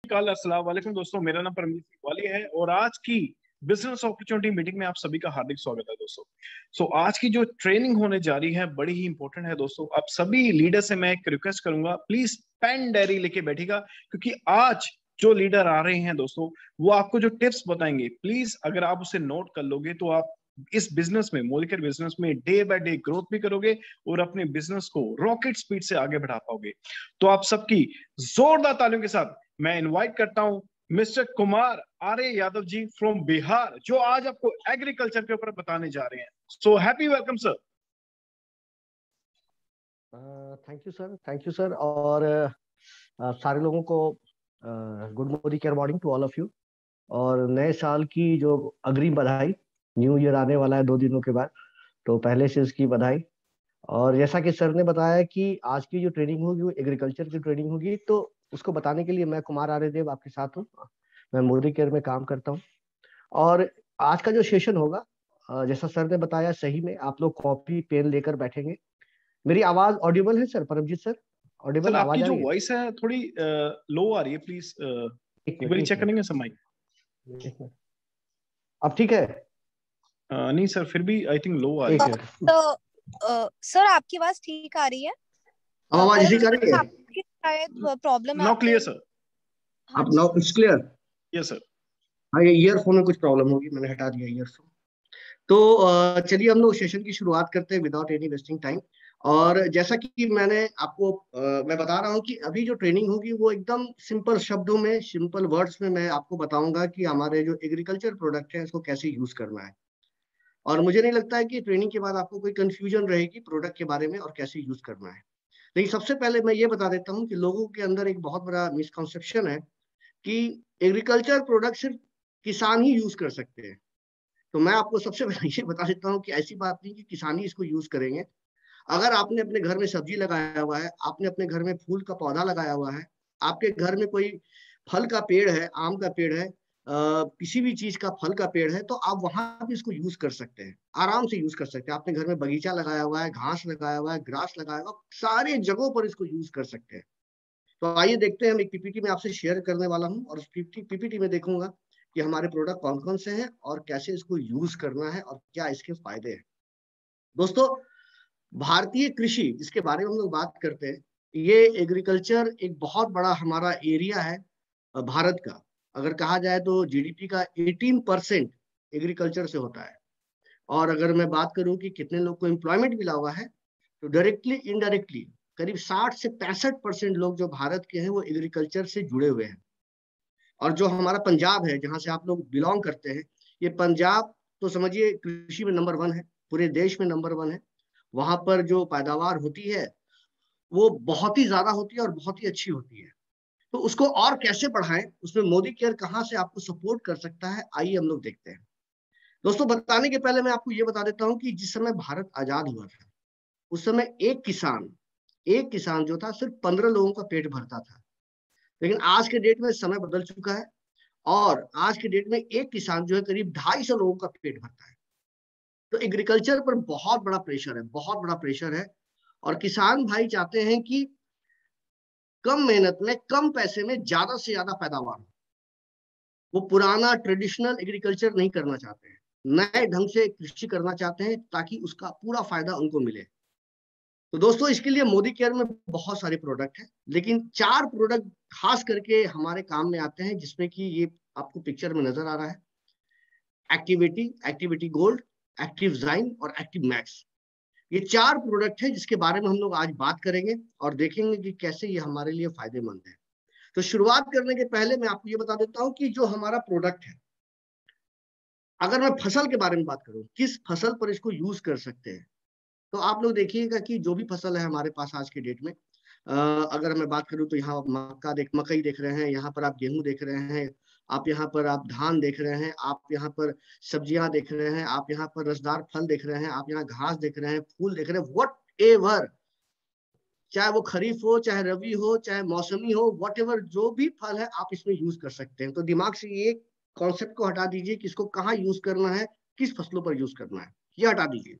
अस्सलाम वालेकुम दोस्तों, मेरा नाम परमजीत सिंह वाली है और आज की बिजनेस अपॉर्चुनिटी मीटिंग में आप सभी का हार्दिक स्वागत है दोस्तों। आज की जो ट्रेनिंग होने जा रही है बड़ी ही इंपॉर्टेंट है दोस्तों। आप सभी लीडर से मैं एक रिक्वेस्ट करूंगा, प्लीज पेन डायरी लेके बैठिएगा, क्योंकि आज जो लीडर आ रहे हैं दोस्तों वो आपको जो टिप्स बताएंगे, प्लीज अगर आप उसे नोट कर लोगे तो आप इस बिजनेस में, मोलिकेयर बिजनेस में डे बाय डे ग्रोथ भी करोगे और अपने बिजनेस को रॉकेट स्पीड से आगे बढ़ा पाओगे। तो आप सबकी जोरदार तालियों के साथ मैं इनवाइट करता हूं मिस्टर कुमार आर्य यादव जी फ्रॉम बिहार, जो आज आपको एग्रीकल्चर के ऊपर बताने जा रहे हैं। So happy welcome sir. Thank you sir. और सारे लोगों को good morning, care morning to all of you. और नए साल की जो अग्रिम बधाई, न्यू ईयर आने वाला है 2 दिनों के बाद, तो पहले से उसकी बधाई। और जैसा कि सर ने बताया कि आज की जो ट्रेनिंग होगी वो एग्रीकल्चर की ट्रेनिंग होगी, तो उसको बताने के लिए मैं कुमार आर्यदेव आपके साथ हूँ। मैं मोदी केयर में काम करता हूँ। और आज का जो सेशन होगा, जैसा सर ने बताया, सही में आप लोग कॉपी पेन लेकर बैठेंगे। मेरी आवाज ऑडिबल है sir? Paramjeet sir, sir audible आपकी आवाज आ जो रही है? वॉइस है थोड़ी लो आ रही है, प्लीज एक एक मिनट बार एक चेक मिनट करेंगे सर माइक। एक मिनट। अब ठीक है? नहीं सर, फिर भी आई थिंक लो आ रही एक है। मिनट। सर आपकी आवाज ठीक आ रही है। अब आवाज ठीक आ परमजीत रही है? आपकी शायद प्रॉब्लम है नाउ आपके। Clear sir. हाँ अब जी। Now it's clear? Yes sir. हाँ, ये ईयरफोन में कुछ प्रॉब्लम होगी, मैंने हटा दिया ईयरफोन। तो चलिए हम लोग सेशन की शुरुआत करते हैं विदाउट एनी वेस्टिंग टाइम। और जैसा कि मैंने आपको मैं बता रहा हूँ कि अभी जो ट्रेनिंग होगी वो एकदम सिंपल शब्दों में, सिंपल वर्ड्स में मैं आपको बताऊंगा कि हमारे जो एग्रीकल्चर प्रोडक्ट है इसको कैसे यूज करना है। और मुझे नहीं लगता है कि ट्रेनिंग के बाद आपको कोई कंफ्यूजन रहेगी प्रोडक्ट के बारे में और कैसे यूज करना है। लेकिन सबसे पहले मैं ये बता देता हूँ कि लोगों के अंदर एक बहुत बड़ा मिसकंसेप्शन है कि एग्रीकल्चर प्रोडक्ट सिर्फ किसान ही यूज कर सकते हैं। तो मैं आपको सबसे पहले ये बता देता हूँ कि ऐसी बात नहीं कि किसान ही इसको यूज करेंगे। अगर आपने अपने घर में सब्जी लगाया हुआ है, आपने अपने घर में फूल का पौधा लगाया हुआ है, आपके घर में कोई फल का पेड़ है, आम का पेड़ है, किसी भी चीज का फल का पेड़ है, तो आप वहां भी इसको यूज कर सकते हैं, आराम से यूज कर सकते हैं। आपने घर में बगीचा लगाया हुआ है, घास लगाया हुआ है, ग्रास लगाया हुआ है, सारे जगहों पर इसको यूज कर सकते हैं। तो आइए देखते हैं, हम एक पीपीटी में आपसे शेयर करने वाला हूँ और उस पीपीटी में देखूंगा कि हमारे प्रोडक्ट कौन कौन से हैं और कैसे इसको यूज करना है और क्या इसके फायदे हैं। दोस्तों, भारतीय कृषि जिसके बारे में हम लोग बात करते हैं, ये एग्रीकल्चर एक बहुत बड़ा हमारा एरिया है भारत का। अगर कहा जाए तो जीडीपी का 18% एग्रीकल्चर से होता है। और अगर मैं बात करूं कि कितने लोग को एम्प्लॉयमेंट मिला हुआ है, तो डायरेक्टली इनडायरेक्टली करीब 60 से 65% लोग जो भारत के हैं वो एग्रीकल्चर से जुड़े हुए हैं। और जो हमारा पंजाब है, जहां से आप लोग बिलोंग करते हैं, ये पंजाब तो समझिए कृषि में नंबर 1 है, पूरे देश में नंबर 1 है। वहां पर जो पैदावार होती है वो बहुत ही ज्यादा होती है और बहुत ही अच्छी होती है। तो उसको और कैसे बढ़ाएं, उसमें मोदी केयर कहाँ से आपको सपोर्ट कर सकता है, आइए हम लोग देखते हैं। दोस्तों, बताने के पहले मैं आपको ये बता देता हूँ कि जिस समय भारत आजाद हुआ था, उस समय एक किसान जो था सिर्फ 15 लोगों का पेट भरता था। लेकिन आज के डेट में समय बदल चुका है और आज के डेट में एक किसान जो है करीब 250 लोगों का पेट भरता है। तो एग्रीकल्चर पर बहुत बड़ा प्रेशर है, बहुत बड़ा प्रेशर है। और किसान भाई चाहते हैं कि कम मेहनत में, कम पैसे में ज्यादा से ज्यादा पैदावार हो। वो पुराना ट्रेडिशनल एग्रीकल्चर नहीं करना चाहते हैं, नए ढंग से कृषि करना चाहते हैं ताकि उसका पूरा फायदा उनको मिले। तो दोस्तों, इसके लिए मोदी केयर में बहुत सारे प्रोडक्ट हैं, लेकिन 4 प्रोडक्ट खास करके हमारे काम में आते हैं, जिसमें कि ये आपको पिक्चर में नजर आ रहा है। एक्टिविटी गोल्ड, एक्टिव जाइन और एक्टिव मैक्स, ये 4 प्रोडक्ट है जिसके बारे में हम लोग आज बात करेंगे और देखेंगे कि कैसे ये हमारे लिए फायदेमंद है। तो शुरुआत करने के पहले मैं आपको ये बता देता हूँ कि जो हमारा प्रोडक्ट है, अगर मैं फसल के बारे में बात करूँ, किस फसल पर इसको यूज कर सकते हैं, तो आप लोग देखिएगा कि जो भी फसल है हमारे पास आज के डेट में, अगर मैं बात करूं तो यहाँ मकई देख रहे हैं, यहाँ पर आप गेहूं देख रहे हैं, आप यहाँ पर आप धान देख रहे हैं, आप यहाँ पर सब्जियां देख रहे हैं, आप यहाँ पर रसदार फल देख रहे हैं, आप यहाँ घास देख रहे हैं, फूल देख रहे हैं, वट एवर, चाहे वो खरीफ हो, चाहे रबी हो, चाहे मौसमी हो, वट एवर जो भी फल है आप इसमें यूज कर सकते हैं। तो दिमाग से ये कॉन्सेप्ट को हटा दीजिए कि इसको कहाँ यूज करना है, किस फसलों पर यूज करना है, ये हटा दीजिए।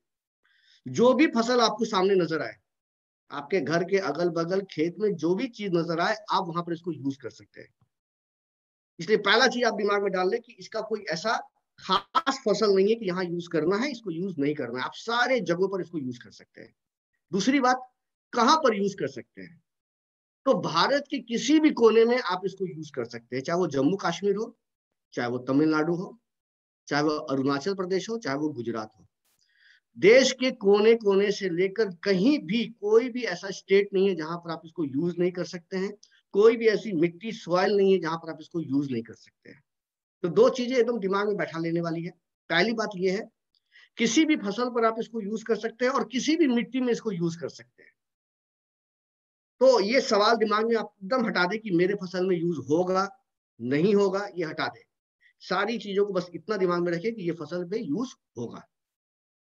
जो भी फसल आपको सामने नजर आए, आपके घर के अगल बगल खेत में जो भी चीज नजर आए, आप वहां पर इसको यूज कर सकते हैं। इसलिए पहला चीज आप दिमाग में डाल लें कि इसका कोई ऐसा खास फसल नहीं है कि यहाँ यूज करना है, इसको यूज नहीं करना है, आप सारे जगहों पर इसको यूज कर सकते हैं। दूसरी बात, कहां पर यूज कर सकते हैं, तो भारत के किसी भी कोने में आप इसको यूज कर सकते हैं, चाहे वो जम्मू कश्मीर हो, चाहे वो तमिलनाडु हो, चाहे वो अरुणाचल प्रदेश हो, चाहे वो गुजरात हो। देश के कोने कोने से लेकर कहीं भी कोई भी ऐसा स्टेट नहीं है जहां पर आप इसको यूज नहीं कर सकते हैं। कोई भी ऐसी मिट्टी सॉइल नहीं है जहां पर आप इसको यूज नहीं कर सकते हैं। तो दो चीजें एकदम दिमाग में बैठा लेने वाली है। पहली बात यह है, किसी भी फसल पर आप इसको यूज कर सकते हैं और किसी भी मिट्टी में इसको यूज कर सकते हैं। तो ये सवाल दिमाग में आप एकदम हटा दें कि मेरे फसल में यूज होगा नहीं होगा, ये हटा दें। सारी चीजों को बस इतना दिमाग में रखें कि ये फसल पे यूज होगा।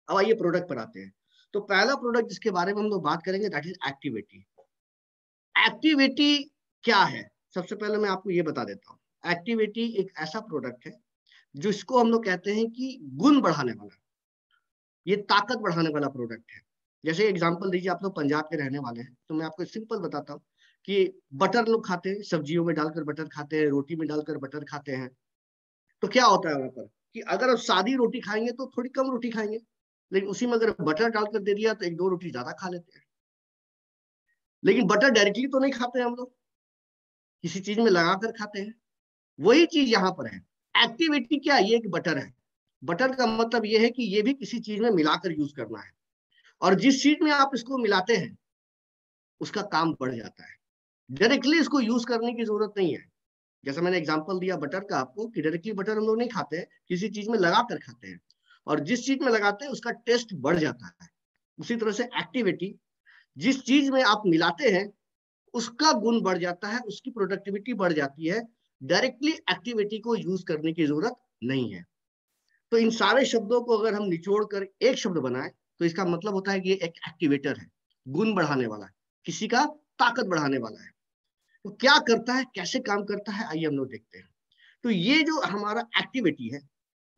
अब आइए प्रोडक्ट पर आते हैं। तो पहला प्रोडक्ट जिसके बारे में हम लोग बात करेंगे दैट इज एक्टिवेटी। एक्टिवेटी क्या है, सबसे पहले मैं आपको ये बता देता हूँ। एक्टिवेटी एक ऐसा प्रोडक्ट है जिसको हम लोग कहते हैं कि गुण बढ़ाने वाला, ये ताकत बढ़ाने वाला प्रोडक्ट है। जैसे एग्जांपल दीजिए, आप लोग पंजाब के रहने वाले हैं, तो मैं आपको सिंपल बताता हूँ कि बटर लोग खाते हैं, सब्जियों में डालकर बटर खाते हैं, रोटी में डालकर बटर खाते हैं। तो क्या होता है वहां पर कि अगर आप सादी रोटी खाएंगे तो थोड़ी कम रोटी खाएंगे, लेकिन उसी में अगर बटर डालकर दे दिया तो एक दो रोटी ज्यादा खा लेते हैं। लेकिन बटर डायरेक्टली तो नहीं खाते हैं हम लोग, किसी चीज में लगाकर खाते हैं। वही चीज यहाँ पर है। एक्टिविटी क्या है, ये एक बटर है। बटर का मतलब ये है कि ये भी किसी चीज में मिलाकर यूज करना है, और जिस चीज में आप इसको मिलाते हैं उसका काम बढ़ जाता है। डायरेक्टली इसको यूज करने की जरूरत नहीं है। जैसा मैंने एग्जांपल दिया बटर का आपको कि डायरेक्टली बटर हम लोग नहीं खाते हैं, किसी चीज में लगा कर खाते हैं, और जिस चीज में लगाते हैं उसका टेस्ट बढ़ जाता है। उसी तरह से एक्टिविटी, जिस चीज में आप मिलाते हैं उसका गुण बढ़ जाता है, उसकी प्रोडक्टिविटी बढ़ जाती है। डायरेक्टली एक्टिविटी को यूज करने की जरूरत नहीं है। तो इन सारे शब्दों को अगर हम निचोड़ कर एक शब्द बनाए तो इसका मतलब होता है कि ये एक एक्टिवेटर है, गुण बढ़ाने वाला है, किसी का ताकत बढ़ाने वाला है। तो क्या करता है, कैसे काम करता है, आइए हम लोग देखते हैं। तो ये जो हमारा एक्टिविटी है,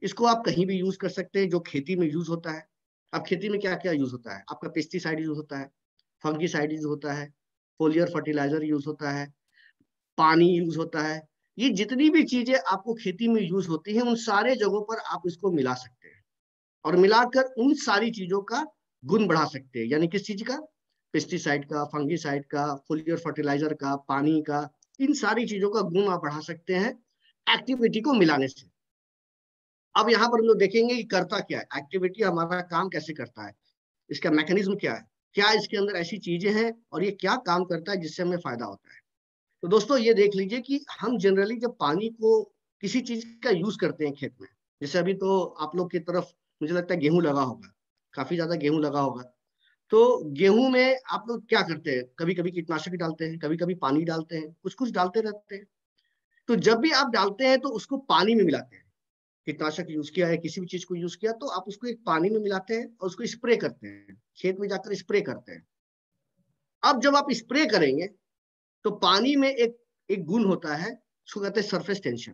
इसको आप कहीं भी यूज कर सकते हैं, जो खेती में यूज होता है। अब खेती में क्या क्या यूज होता है, आपका पेस्टिसाइड यूज होता है, फंगिसाइड यूज होता है, फोलियर फर्टिलाइजर यूज होता है, पानी यूज होता है। ये जितनी भी चीजें आपको खेती में यूज होती हैं उन सारे जगहों पर आप इसको मिला सकते हैं, और मिलाकर उन सारी चीजों का गुण बढ़ा सकते हैं। यानी किस चीज का, पेस्टिसाइड का, फंगिसाइड का, फोलियर फर्टिलाइजर का, पानी का, इन सारी चीजों का गुण आप बढ़ा सकते हैं एक्टिविटी को मिलाने से। अब यहाँ पर हम लोग देखेंगे कि करता क्या है, एक्टिविटी हमारा काम कैसे करता है, इसका मैकेनिज्म क्या है, क्या इसके अंदर ऐसी चीजें हैं और ये क्या काम करता है जिससे हमें फायदा होता है। तो दोस्तों ये देख लीजिए कि हम जनरली जब पानी को किसी चीज का यूज करते हैं खेत में, जैसे अभी तो आप लोग की तरफ मुझे लगता है गेहूं लगा होगा, काफी ज्यादा गेहूं लगा होगा। तो गेहूं में आप लोग क्या करते हैं, कभी कभी कीटनाशक डालते हैं, कभी कभी पानी डालते हैं, कुछ कुछ डालते रहते हैं। तो जब भी आप डालते हैं तो उसको पानी में मिलाते हैं। कीटनाशक यूज किया है, किसी भी चीज को यूज किया तो आप उसको एक पानी में मिलाते हैं और उसको स्प्रे करते हैं, खेत में जाकर स्प्रे करते हैं। अब जब आप स्प्रे करेंगे तो पानी में एक एक गुण होता है, उसको कहते हैं सरफेस टेंशन,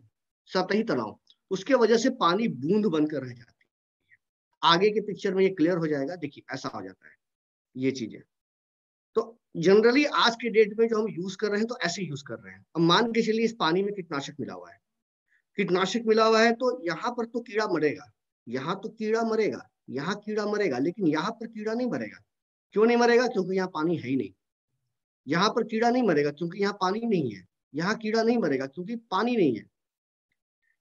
सतही तनाव। उसके वजह से पानी बूंद बनकर रह जाती है। आगे के पिक्चर में ये क्लियर हो जाएगा, देखिए ऐसा हो जाता है ये चीजें। तो जनरली आज के डेट में जो हम यूज कर रहे हैं तो ऐसे यूज कर रहे हैं। अब मान के चलिए इस पानी में कीटनाशक मिला हुआ है, कीटनाशक मिला हुआ है तो यहाँ पर तो कीड़ा मरेगा, यहाँ तो कीड़ा मरेगा, यहाँ कीड़ा मरेगा, लेकिन यहाँ पर कीड़ा नहीं मरेगा। क्यों नहीं मरेगा, क्योंकि यहाँ पानी है ही नहीं। यहाँ पर कीड़ा नहीं मरेगा क्योंकि यहाँ पानी नहीं है, यहाँ कीड़ा नहीं मरेगा क्योंकि पानी नहीं है।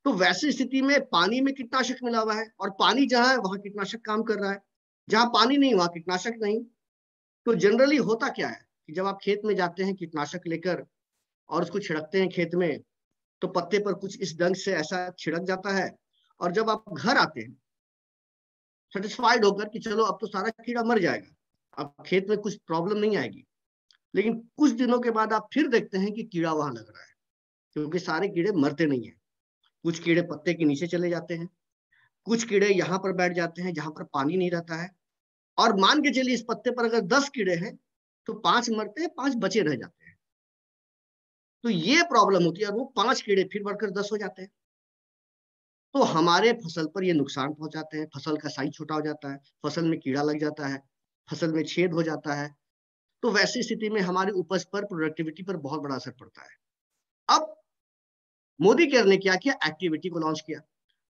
तो वैसी स्थिति में पानी में कीटनाशक मिला हुआ है, और पानी जहां है वहां कीटनाशक काम कर रहा है, जहां पानी नहीं वहां कीटनाशक नहीं। तो जनरली होता क्या है कि जब आप खेत में जाते हैं कीटनाशक लेकर और उसको छिड़कते हैं खेत में, तो पत्ते पर कुछ इस ढंग से ऐसा छिड़क जाता है, और जब आप घर आते हैं सेटिस्फाइड होकर कि चलो अब तो सारा कीड़ा मर जाएगा, अब खेत में कुछ प्रॉब्लम नहीं आएगी, लेकिन कुछ दिनों के बाद आप फिर देखते हैं कि कीड़ा वहां लग रहा है, क्योंकि सारे कीड़े मरते नहीं है। कुछ कीड़े पत्ते के नीचे चले जाते हैं, कुछ कीड़े यहाँ पर बैठ जाते हैं जहां पर पानी नहीं रहता है, और मान के चलिए इस पत्ते पर अगर 10 कीड़े हैं तो 5 मरते हैं, 5 बचे रह जाते हैं। तो ये प्रॉब्लम होती है, और वो 5 कीड़े फिर बढ़कर 10 हो जाते हैं। तो हमारे फसल पर ये नुकसान पहुंचाते हैं, फसल का साइज छोटा हो जाता है, फसल में कीड़ा लग जाता है, फसल में छेद हो जाता है। तो वैसी स्थिति में हमारी उपज पर, प्रोडक्टिविटी पर बहुत बड़ा असर पड़ता है। अब मोदी केयर ने क्या किया, एक्टिविटी को लॉन्च किया।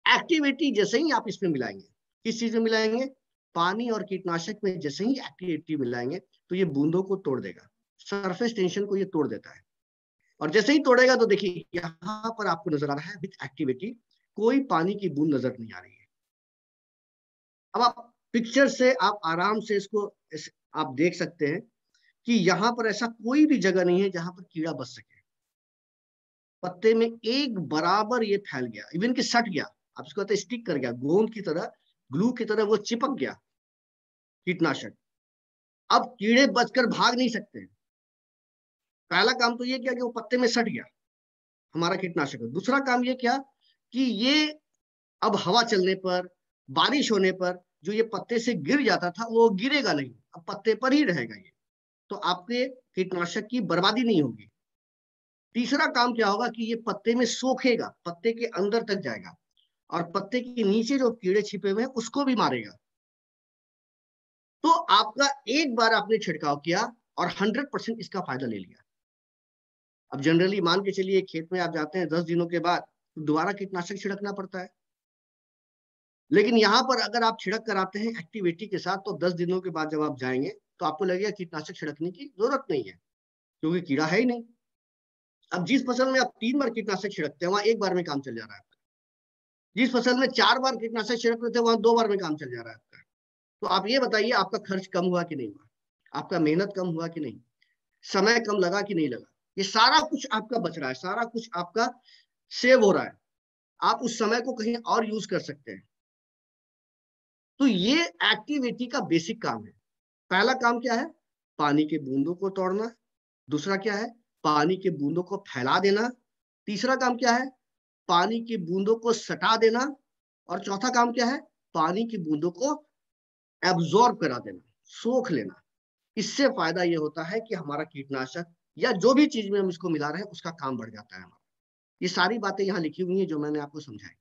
एक्टिविटी जैसे ही आप इसमें मिलाएंगे, किस चीज में मिलाएंगे, पानी और कीटनाशक में जैसे ही एक्टिविटी मिलाएंगे तो ये बूंदों को तोड़ देगा, सरफेस टेंशन को ये तोड़ देता है। और जैसे ही तोड़ेगा तो देखिए यहाँ पर आपको नजर आ रहा है विथ एक्टिविटी कोई पानी की बूंद नजर नहीं आ रही है। अब आप पिक्चर से आप आराम से इसको आप देख सकते हैं कि यहाँ पर ऐसा कोई भी जगह नहीं है जहां पर कीड़ा बच सके। पत्ते में एक बराबर ये फैल गया, इवन कि सट गया, आप इसको कहते हैं स्टिक कर गया, गोंद की तरह, ग्लू की तरह वो चिपक गया कीटनाशक। अब कीड़े बचकर भाग नहीं सकते। पहला काम तो ये किया कि वो पत्ते में सट गया हमारा कीटनाशक। दूसरा काम ये किया कि ये अब हवा चलने पर, बारिश होने पर जो ये पत्ते से गिर जाता था वो गिरेगा नहीं, अब पत्ते पर ही रहेगा ये, तो आपके कीटनाशक की बर्बादी नहीं होगी। तीसरा काम क्या होगा कि ये पत्ते में सोखेगा, पत्ते के अंदर तक जाएगा और पत्ते के नीचे जो कीड़े छिपे हुए हैं उसको भी मारेगा। तो आपका एक बार आपने छिड़काव किया और 100% इसका फायदा ले लिया। अब जनरली मान के चलिए खेत में आप जाते हैं 10 दिनों के बाद तो दोबारा कीटनाशक छिड़कना पड़ता है, लेकिन यहाँ पर अगर आप छिड़क कराते हैं एक्टिविटी के साथ तो 10 दिनों के बाद जब आप जाएंगे तो आपको लगेगा कीटनाशक छिड़कने की जरूरत नहीं है क्योंकि कीड़ा है ही नहीं। अब जिस फसल में आप 3 बार कीटनाशक छिड़कते हैं वहां एक बार में काम चल जा रहा है आपका। जिस फसल में 4 बार कीटनाशक छिड़क रहे थे वहां 2 बार में काम चल जा रहा है आपका। तो आप ये बताइए आपका खर्च कम हुआ कि नहीं हुआ, आपका मेहनत कम हुआ कि नहीं, समय कम लगा कि नहीं लगा, ये सारा कुछ आपका बच रहा है, सारा कुछ आपका सेव हो रहा है, आप उस समय को कहीं और यूज कर सकते हैं। तो ये एक्टिविटी का बेसिक काम है। पहला काम क्या है, पानी के बूंदों को तोड़ना। दूसरा क्या है, पानी के बूंदों को फैला देना। तीसरा काम क्या है, पानी की बूंदों को सटा देना। और चौथा काम क्या है, पानी की बूंदों को एब्जॉर्ब करा देना, सोख लेना। इससे फायदा ये होता है कि हमारा कीटनाशक या जो भी चीज में हम इसको मिला रहे हैं उसका काम बढ़ जाता है हमारा। ये सारी बातें यहाँ लिखी हुई हैं जो मैंने आपको समझाई।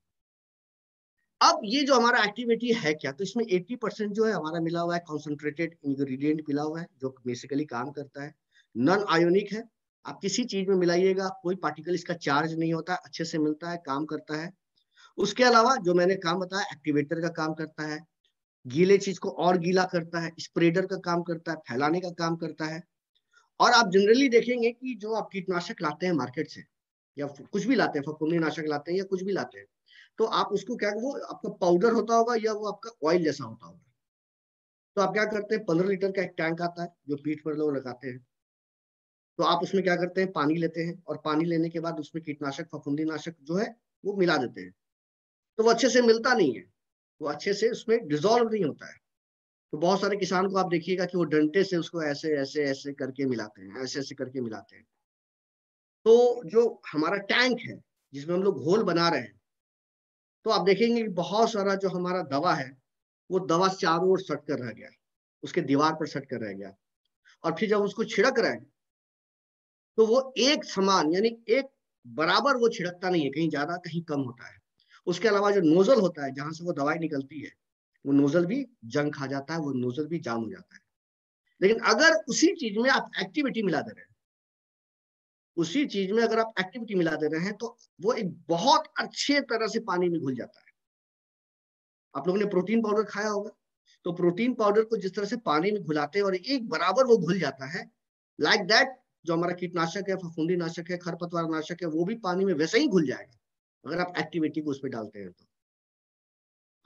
अब ये जो हमारा एक्टिविटी है क्या, तो इसमें 80% जो है हमारा मिला हुआ है कॉन्सेंट्रेटेड इंग्रेडिएंट मिला हुआ है जो बेसिकली काम करता है, नॉन आयोनिक है। आप किसी चीज में मिलाइएगा कोई पार्टिकल इसका चार्ज नहीं होता, अच्छे से मिलता है, काम करता है। उसके अलावा जो मैंने काम बताया एक्टिवेटर का काम करता है, गीले चीज को और गीला करता है, स्प्रेडर का काम करता है, फैलाने का काम करता है। और आप जनरली देखेंगे कि जो आप कीटनाशक लाते हैं मार्केट से या कुछ भी लाते हैं, फफूंदी नाशक लाते हैं या कुछ भी लाते हैं, तो आप उसको क्या, वो आपका पाउडर होता होगा या वो आपका ऑयल जैसा होता होगा। तो आप क्या करते हैं, 15 लीटर का एक टैंक आता है जो पीठ पर लोग लगाते हैं। तो आप उसमें क्या करते हैं, पानी लेते हैं और पानी लेने के बाद उसमें कीटनाशक फफूंदी नाशक जो है वो मिला देते हैं। तो वो अच्छे से मिलता नहीं है, वो अच्छे से उसमें डिजोल्व नहीं होता है। तो बहुत सारे किसान को आप देखिएगा कि वो डंडे से उसको ऐसे ऐसे ऐसे करके मिलाते हैं, ऐसे ऐसे करके मिलाते हैं। तो जो हमारा टैंक है जिसमें हम लोग घोल बना रहे हैं, तो आप देखेंगे कि बहुत सारा जो हमारा दवा है वो दवा चारों ओर सट कर रह गया, उसके दीवार पर सट कर रह गया। और फिर जब उसको छिड़क रहे हैं तो वो एक समान यानी एक बराबर वो छिड़कता नहीं है, कहीं ज्यादा कहीं कम होता है। उसके अलावा जो नोजल होता है जहां से वो दवाई निकलती है वो नोजल भी जंग खा जाता है, वो नोजल भी जाम हो जाता है। लेकिन अगर उसी चीज में आप एक्टिविटी मिला दे रहे हैं, उसी चीज में अगर आप एक्टिविटी मिला दे रहे हैं तो वो एक बहुत अच्छे तरह से पानी में घुल जाता है। आप लोगों ने प्रोटीन पाउडर खाया होगा, तो प्रोटीन पाउडर को जिस तरह से पानी में घुलाते हैं और एक बराबर वो घुल जाता है, लाइक दैट जो हमारा कीटनाशक है, फफूंदी नाशक है, खरपतवार नाशक है, वो भी पानी में वैसे ही घुल जाएगा अगर आप एक्टिविटी को उसमें डालते हैं।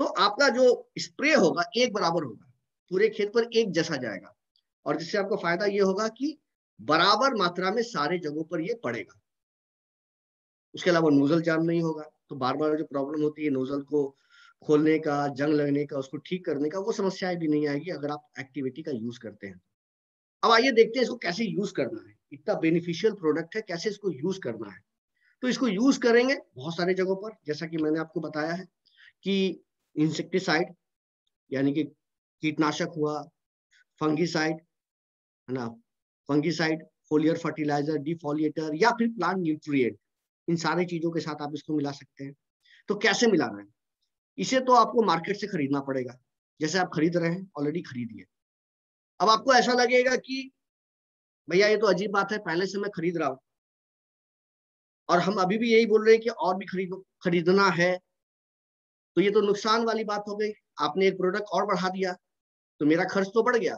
तो आपका जो स्प्रे होगा एक बराबर होगा, पूरे खेत पर एक जैसा जाएगा। और जिससे आपको फायदा ये होगा कि बराबर मात्रा में सारे जगहों पर ये पड़ेगा। उसके अलावा नोजल जाम नहीं होगा, तो बार बार जो प्रॉब्लम होती है नोजल को खोलने का, जंग लगने का, उसको ठीक करने का, वो समस्याएं भी नहीं आएगी अगर आप एक्टिविटी का यूज करते हैं। अब आइए देखते हैं इसको कैसे यूज करना है। इतना बेनिफिशियल प्रोडक्ट है, कैसे इसको यूज करना है। तो इसको यूज करेंगे बहुत सारे जगहों पर, जैसा कि मैंने आपको बताया है कि इंसेक्टिसाइड यानी कि कीटनाशक हुआ, फंगीसाइड है ना, फंगीसाइड, फोलियर फर्टिलाइजर, डिफोलिएटर या फिर प्लांट न्यूट्रिएंट, इन सारी चीजों के साथ आप इसको मिला सकते हैं। तो कैसे मिलाना है, इसे तो आपको मार्केट से खरीदना पड़ेगा, जैसे आप खरीद रहे हैं, ऑलरेडी खरीदिए। अब आपको ऐसा लगेगा कि भैया ये तो अजीब बात है, पहले से मैं खरीद रहा हूं, और हम अभी भी यही बोल रहे हैं कि और भी खरीदना है, तो ये तो नुकसान वाली बात हो गई। आपने एक प्रोडक्ट और बढ़ा दिया तो मेरा खर्च तो बढ़ गया।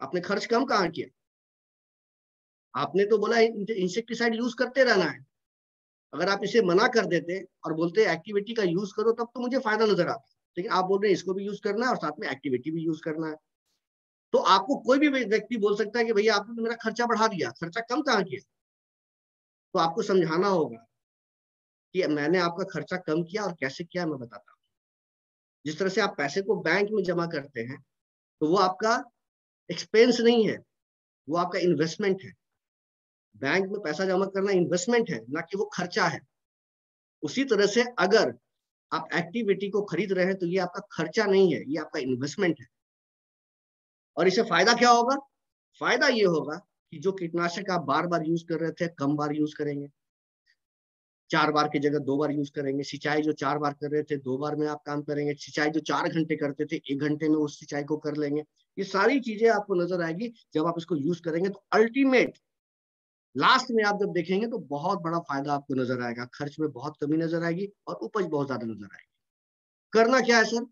आपने खर्च कम कहाँ किया? आपने तो बोला इंसेक्टिसाइड यूज करते रहना है। अगर आप इसे मना कर देते और बोलते एक्टिविटी का यूज करो, तब तो मुझे फायदा नजर आता। लेकिन आप बोल रहे हैं इसको भी यूज करना है और साथ में एक्टिविटी भी यूज करना है। तो आपको कोई भी व्यक्ति बोल सकता है कि भैया आपने तो मेरा खर्चा बढ़ा दिया, खर्चा कम कहाँ किया? तो आपको समझाना होगा कि मैंने आपका खर्चा कम किया और कैसे किया, मैं बताता हूँ। जिस तरह से आप पैसे को बैंक में जमा करते हैं, तो वो आपका एक्सपेंस नहीं है, वो आपका इन्वेस्टमेंट है। बैंक में पैसा जमा करना इन्वेस्टमेंट है, ना कि वो खर्चा है। उसी तरह से अगर आप एक्टिविटी को खरीद रहे हैं तो ये आपका खर्चा नहीं है, ये आपका इन्वेस्टमेंट है। और इससे फायदा क्या होगा? फायदा ये होगा कि जो कीटनाशक आप बार बार यूज कर रहे थे, कम बार यूज करेंगे, 4 बार की जगह 2 बार यूज करेंगे। सिंचाई जो 4 बार कर रहे थे, 2 बार में आप काम करेंगे। सिंचाई जो 4 घंटे करते थे, 1 घंटे में उस सिंचाई को कर लेंगे। ये सारी चीजें आपको नजर आएगी जब आप इसको यूज करेंगे। तो अल्टीमेट लास्ट में आप जब देखेंगे तो बहुत बड़ा फायदा आपको नजर आएगा। खर्च में बहुत कमी नजर आएगी और उपज बहुत ज्यादा नजर आएगी। करना क्या है सर?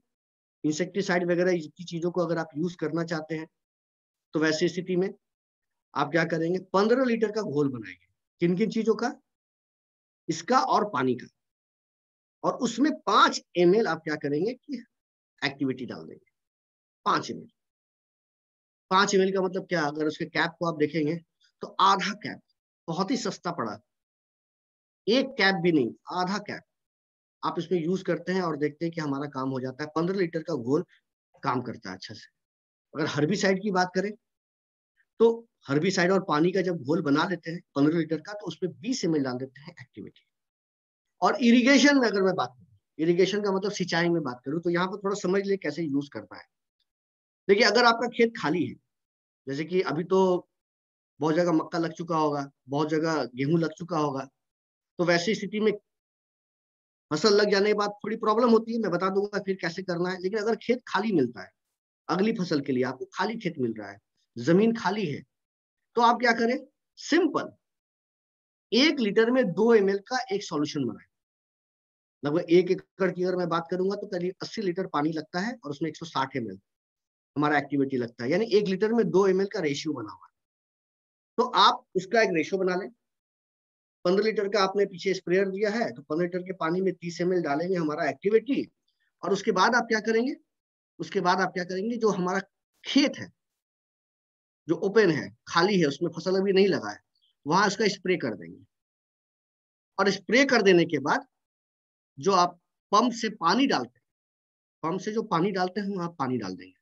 इंसेक्टिसाइड वगैरह की चीजों को अगर आप यूज करना चाहते हैं तो वैसी स्थिति में आप क्या करेंगे? 15 लीटर का घोल बनाएंगे। किन किन चीजों का? इसका और पानी का। और उसमें 5 ml आप क्या करेंगे कि एक्टिविटी डाल देंगे। 5 ml। 5 ml का मतलब क्या? अगर उसके कैप को आप देखेंगे तो आधा कैप, बहुत ही सस्ता पड़ा, एक कैप भी नहीं, आधा कैप आप इसमें यूज करते हैं और देखते हैं कि हमारा काम हो जाता है। 15 लीटर का घोल काम करता है अच्छा से। अगर हर्बिसाइड की बात करें तो हर्बिसाइड और पानी का जब घोल बना लेते हैं 15 लीटर का, तो उसमें 20 ml डाल देते हैं एक्टिविटी। और इरिगेशन में अगर मैं बात करूँ, इरिगेशन का मतलब सिंचाई में बात करूँ, तो यहाँ पर थोड़ा समझ ले कैसे यूज करना है। देखिए, अगर आपका खेत खाली है, जैसे कि अभी तो बहुत जगह मक्का लग चुका होगा, बहुत जगह गेहूं लग चुका होगा, तो वैसी स्थिति में फसल लग जाने के बाद थोड़ी प्रॉब्लम होती है। मैं बता दूंगा फिर कैसे करना है। लेकिन अगर खेत खाली मिलता है अगली फसल के लिए, आपको खाली खेत मिल रहा है, जमीन खाली है, तो आप क्या करें? सिंपल 1 लीटर में 2 ml का एक सॉल्यूशन बनाए। लगभग 1 एकड़ की अगर मैं बात करूंगा तो करीब 80 लीटर पानी लगता है और उसमें 160 ml हमारा एक्टिविटी लगता है। यानी 1 लीटर में 2 ml का रेशियो बना हुआ है। तो आप उसका एक रेशियो बना लें। 15 लीटर का आपने पीछे स्प्रेयर दिया है, तो 15 लीटर के पानी में 30 ml डालेंगे हमारा एक्टिविटी। और उसके बाद आप क्या करेंगे? उसके बाद आप क्या करेंगे? जो हमारा खेत है, जो ओपन है, खाली है, उसमें फसल अभी नहीं लगा है, वहां उसका स्प्रे कर देंगे। और स्प्रे कर देने के बाद जो आप पंप से पानी डालते हैं, पंप से जो पानी डालते हैं वहां पानी डाल देंगे।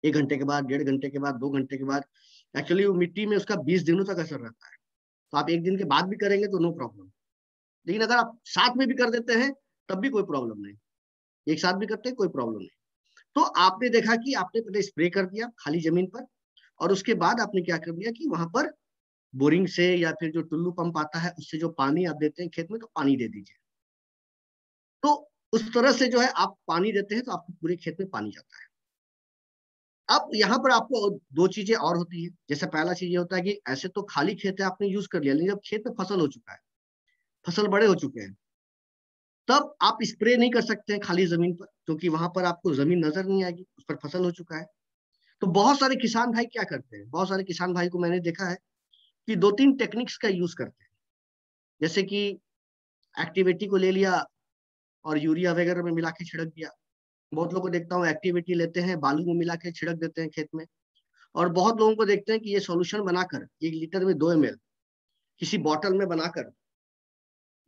1 घंटे के बाद, 1.5 घंटे के बाद, 2 घंटे के बाद। एक्चुअली वो मिट्टी में उसका 20 दिनों तक असर रहता है। तो आप 1 दिन के बाद भी करेंगे तो नो प्रॉब्लम। लेकिन अगर आप साथ में भी कर देते हैं तब भी कोई प्रॉब्लम नहीं। एक साथ भी करते हैं कोई प्रॉब्लम नहीं। तो आपने देखा कि आपने पहले स्प्रे कर दिया खाली जमीन पर, और उसके बाद आपने क्या कर दिया कि वहां पर बोरिंग से या फिर जो टुल्लू पंप आता है उससे जो पानी आप देते हैं खेत में, तो पानी दे दीजिए। तो उस तरह से जो है आप पानी देते हैं तो आपको पूरे खेत में पानी जाता है। अब यहाँ पर आपको दो चीजें और होती है। जैसे पहला चीज ये होता है कि ऐसे तो खाली खेत है, आपने यूज कर लिया, लेकिन जब खेत में फसल हो चुका है, फसल बड़े हो चुके हैं, तब आप स्प्रे नहीं कर सकते हैं खाली जमीन पर, क्योंकि वहां पर आपको जमीन नजर नहीं आएगी, उस पर फसल हो चुका है। तो बहुत सारे किसान भाई क्या करते हैं? बहुत सारे किसान भाई को मैंने देखा है कि 2-3 टेक्निक्स का यूज करते हैं। जैसे कि एक्टिविटी को ले लिया और यूरिया वगैरह में मिला के छिड़क दिया। बहुत लोगों को देखता हूँ एक्टिविटी लेते हैं, बालू में मिला के छिड़क देते हैं खेत में। और बहुत लोगों को देखते हैं कि ये सॉल्यूशन बनाकर 1 लीटर में 2 ml किसी बॉटल में बनाकर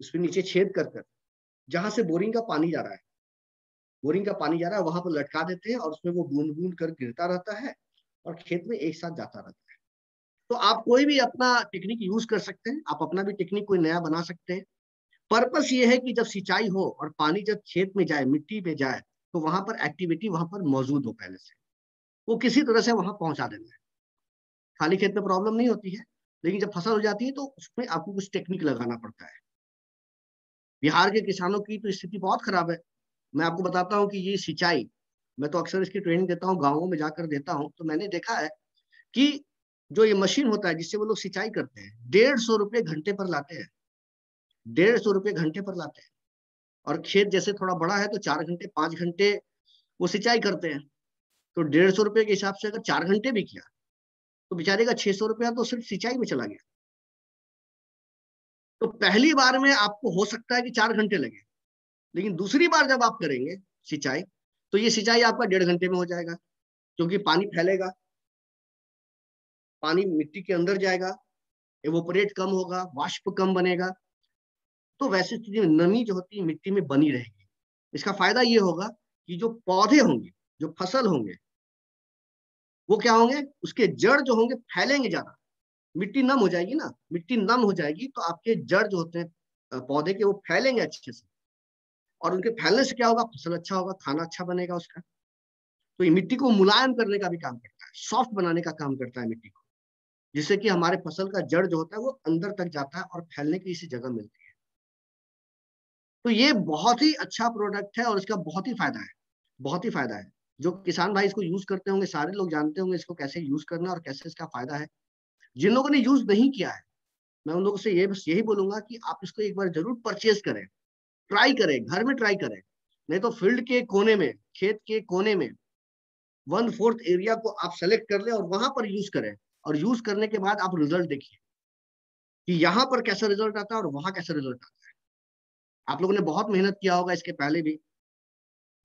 उसके नीचे छेद कर कर, जहां से बोरिंग का पानी जा रहा है, बोरिंग का पानी जा रहा है वहां पर लटका देते हैं और उसमें वो बूंद बूंद कर गिरता रहता है और खेत में एक साथ जाता रहता है। तो आप कोई भी अपना टेक्निक यूज कर सकते हैं, आप अपना भी टेक्निक कोई नया बना सकते हैं। पर्पस ये है कि जब सिंचाई हो और पानी जब खेत में जाए, मिट्टी में जाए, तो वहां पर एक्टिविटी वहां पर मौजूद हो पहले से, वो किसी तरह से वहां पहुंचा देना है। खाली खेत में प्रॉब्लम नहीं होती है, लेकिन जब फसल हो जाती है तो उसमें आपको कुछ टेक्निक लगाना पड़ता है। बिहार के किसानों की तो स्थिति बहुत खराब है। मैं आपको बताता हूँ कि ये सिंचाई, मैं तो अक्सर इसकी ट्रेनिंग देता हूँ, गाँवों में जाकर देता हूँ, तो मैंने देखा है कि जो ये मशीन होता है जिससे वो लोग सिंचाई करते हैं, 150 रुपये घंटे पर लाते हैं। ₹150 घंटे पर लाते हैं। और खेत जैसे थोड़ा बड़ा है तो 4 घंटे 5 घंटे वो सिंचाई करते हैं। तो ₹150 के हिसाब से अगर 4 घंटे भी किया तो बेचारे का ₹600 तो सिर्फ सिंचाई में चला गया। तो पहली बार में आपको हो सकता है कि 4 घंटे लगे, लेकिन दूसरी बार जब आप करेंगे सिंचाई, तो ये सिंचाई आपका 1.5 घंटे में हो जाएगा, क्योंकि पानी फैलेगा, पानी मिट्टी के अंदर जाएगा, एवोपरेट कम होगा, वाष्प कम बनेगा। तो वैसी स्थिति में नमी जो होती है मिट्टी में बनी रहेगी। इसका फायदा ये होगा कि जो पौधे होंगे, जो फसल होंगे, वो क्या होंगे, उसके जड़ जो होंगे फैलेंगे ज्यादा। मिट्टी नम हो जाएगी ना, मिट्टी नम हो जाएगी तो आपके जड़ जो होते हैं पौधे के, वो फैलेंगे अच्छे से, और उनके फैलने से क्या होगा, फसल अच्छा होगा, खाना अच्छा बनेगा उसका। तो ये मिट्टी को मुलायम करने का भी काम करता है, सॉफ्ट बनाने का काम करता है मिट्टी को, जिससे कि हमारे फसल का जड़ जो होता है वो अंदर तक जाता है और फैलने की इसी जगह मिलती है। तो ये बहुत ही अच्छा प्रोडक्ट है और इसका बहुत ही फायदा है, बहुत ही फायदा है। जो किसान भाई इसको यूज करते होंगे, सारे लोग जानते होंगे इसको कैसे यूज करना और कैसे इसका फायदा है। जिन लोगों ने यूज नहीं किया है, मैं उन लोगों से ये बस यही बोलूंगा कि आप इसको एक बार जरूर परचेज करें, ट्राई करें, घर में ट्राई करें, नहीं तो फील्ड के कोने में, खेत के कोने में 1/4 एरिया को आप सेलेक्ट कर ले और वहां पर यूज करें। और यूज करने के बाद आप रिजल्ट देखिए कि यहाँ पर कैसा रिजल्ट आता है और वहां कैसा रिजल्ट आता है। आप लोगों ने बहुत मेहनत किया होगा इसके पहले भी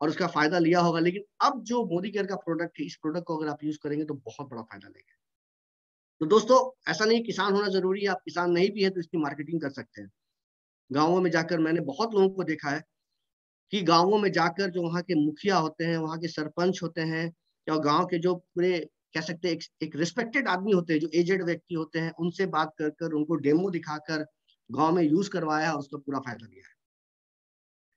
और उसका फायदा लिया होगा, लेकिन अब जो मोदी केयर का प्रोडक्ट है, इस प्रोडक्ट को अगर आप यूज करेंगे तो बहुत बड़ा फायदा लेंगे। तो दोस्तों, ऐसा नहीं किसान होना जरूरी है, आप किसान नहीं भी है तो इसकी मार्केटिंग कर सकते हैं। गाँवों में जाकर मैंने बहुत लोगों को देखा है कि गाँवों में जाकर जो वहाँ के मुखिया होते हैं, वहाँ के सरपंच होते हैं, या गाँव के जो पूरे कह सकते हैं एक रिस्पेक्टेड आदमी होते हैं, जो एजेड व्यक्ति होते हैं, उनसे बात कर कर, उनको डेमो दिखाकर गाँव में यूज करवाया है और उसका पूरा फायदा लिया है।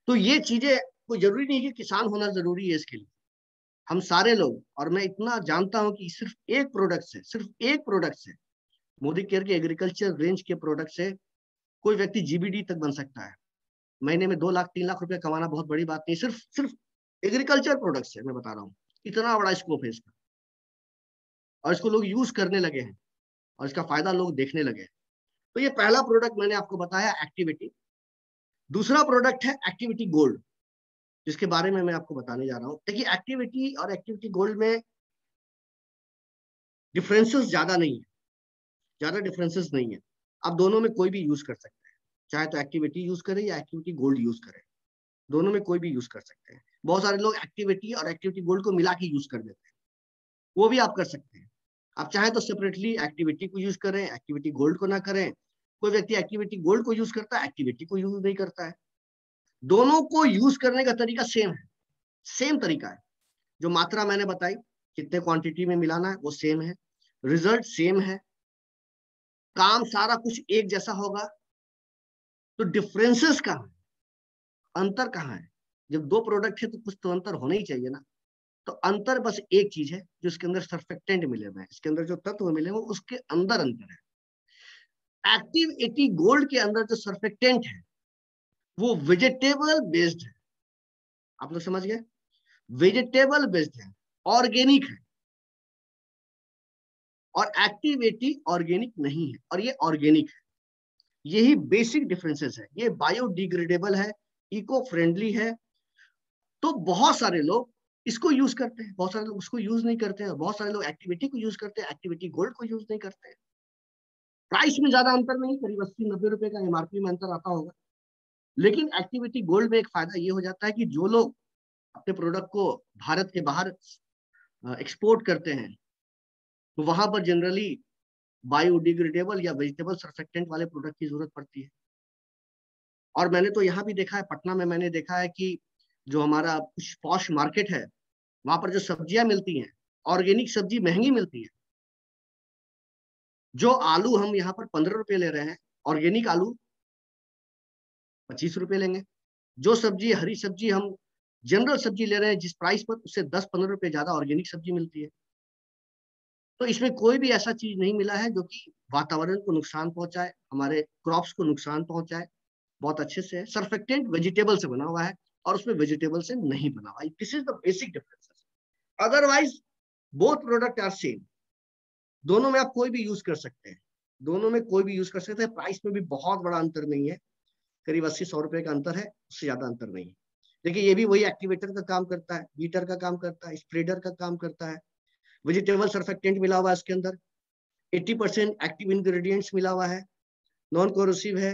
तो ये चीजें, कोई जरूरी नहीं है कि किसान होना जरूरी है इसके लिए। हम सारे लोग, और मैं इतना जानता हूं कि सिर्फ एक प्रोडक्ट से मोदी केयर के एग्रीकल्चर रेंज के प्रोडक्ट से कोई व्यक्ति जीबीडी तक बन सकता है। महीने में 2 लाख 3 लाख रुपए कमाना बहुत बड़ी बात नहीं, सिर्फ सिर्फ एग्रीकल्चर प्रोडक्ट से मैं बता रहा हूँ। इतना बड़ा स्कोप है इसका, और इसको लोग यूज करने लगे हैं और इसका फायदा लोग देखने लगे हैं। तो ये पहला प्रोडक्ट मैंने आपको बताया, एक्टिविटी। दूसरा प्रोडक्ट है एक्टिविटी गोल्ड, जिसके बारे में मैं आपको बताने जा रहा हूँ। देखिए, एक्टिविटी और एक्टिविटी गोल्ड में डिफरेंसेस ज्यादा नहीं है, ज्यादा डिफरेंसेस नहीं है। आप दोनों में कोई भी यूज कर सकते हैं, चाहे तो एक्टिविटी यूज करें या एक्टिविटी गोल्ड यूज करें, दोनों में कोई भी यूज कर सकते हैं। बहुत सारे लोग एक्टिविटी और एक्टिविटी गोल्ड को मिला के यूज कर देते हैं, वो भी आप कर सकते हैं। आप चाहे तो सेपरेटली एक्टिविटी को यूज करें, एक्टिविटी गोल्ड को ना करें। कोई व्यक्ति एक्टिविटी गोल्ड को यूज करता है, एक्टिविटी को यूज नहीं करता है। दोनों को यूज करने का तरीका सेम है, सेम तरीका है। जो मात्रा मैंने बताई, कितने क्वांटिटी में मिलाना है, वो सेम है, रिजल्ट सेम है, काम सारा कुछ एक जैसा होगा। तो डिफरेंसेस कहाँ है, अंतर कहाँ है? जब 2 प्रोडक्ट है तो कुछ तो अंतर होना ही चाहिए ना। तो अंतर बस एक चीज है, जो इसके अंदर सर्फेक्टेंट मिले हुए हैं, इसके अंदर जो तत्व मिले हुए उसके अंदर अंतर है। एक्टिव 80 गोल्ड के अंदर जो सर्फेक्टेंट है वो वेजिटेबल बेस्ड है। आप लोग समझ गए? वेजिटेबल बेस्ड है, ऑर्गेनिक है। और एक्टिव 80 ऑर्गेनिक नहीं है, और ये ऑर्गेनिक है। यही बेसिक डिफरेंसेस है। ये बायोडिग्रेडेबल है, इको फ्रेंडली है। तो बहुत सारे लोग इसको यूज करते हैं, बहुत सारे लोग उसको यूज नहीं करते हैं, बहुत सारे लोग एक्टिविटी को यूज करते हैं, एक्टिविटी गोल्ड को यूज नहीं करते हैं। प्राइस में ज्यादा अंतर नहीं, करीब 80-90 रुपए का एमआरपी में अंतर आता होगा। लेकिन एक्टिविटी गोल्ड में एक फायदा ये हो जाता है कि जो लोग अपने प्रोडक्ट को भारत के बाहर एक्सपोर्ट करते हैं, तो वहां पर जनरली बायोडिग्रेडेबल या वेजिटेबल सर्फेक्टेंट वाले प्रोडक्ट की जरूरत पड़ती है। और मैंने तो यहाँ भी देखा है, पटना में मैंने देखा है कि जो हमारा कुछ पॉश मार्केट है, वहां पर जो सब्जियां मिलती हैं, ऑर्गेनिक सब्जी महंगी मिलती है। जो आलू हम यहाँ पर 15 रुपए ले रहे हैं, ऑर्गेनिक आलू 25 रुपए लेंगे। जो सब्जी, हरी सब्जी हम जनरल सब्जी ले रहे हैं जिस प्राइस पर, उससे 10-15 रुपए ज्यादा ऑर्गेनिक सब्जी मिलती है। तो इसमें कोई भी ऐसा चीज नहीं मिला है जो कि वातावरण को नुकसान पहुंचाए, हमारे क्रॉप्स को नुकसान पहुंचाए। बहुत अच्छे से है। सर्फेक्टेंट वेजिटेबल से बना हुआ है और उसमें वेजिटेबल से नहीं बना हुआ है। This is the basic difference. Otherwise both product are same. दोनों में आप कोई भी यूज कर सकते हैं, दोनों में कोई भी यूज कर सकते हैं। प्राइस में भी बहुत बड़ा अंतर नहीं है। करीब 80-100 रुपए का अंतर है, उससे ज्यादा अंतर नहीं है। देखिए ये भी वही एक्टिवेटर का काम करता है, बीटर का काम करता है, स्प्रेडर का काम करता है। वेजिटेबल सर्फेक्टेंट मिला हुआ है इसके अंदर, 80% एक्टिव इंग्रेडिएंट्स मिला हुआ है, नॉन कोरोसिव है,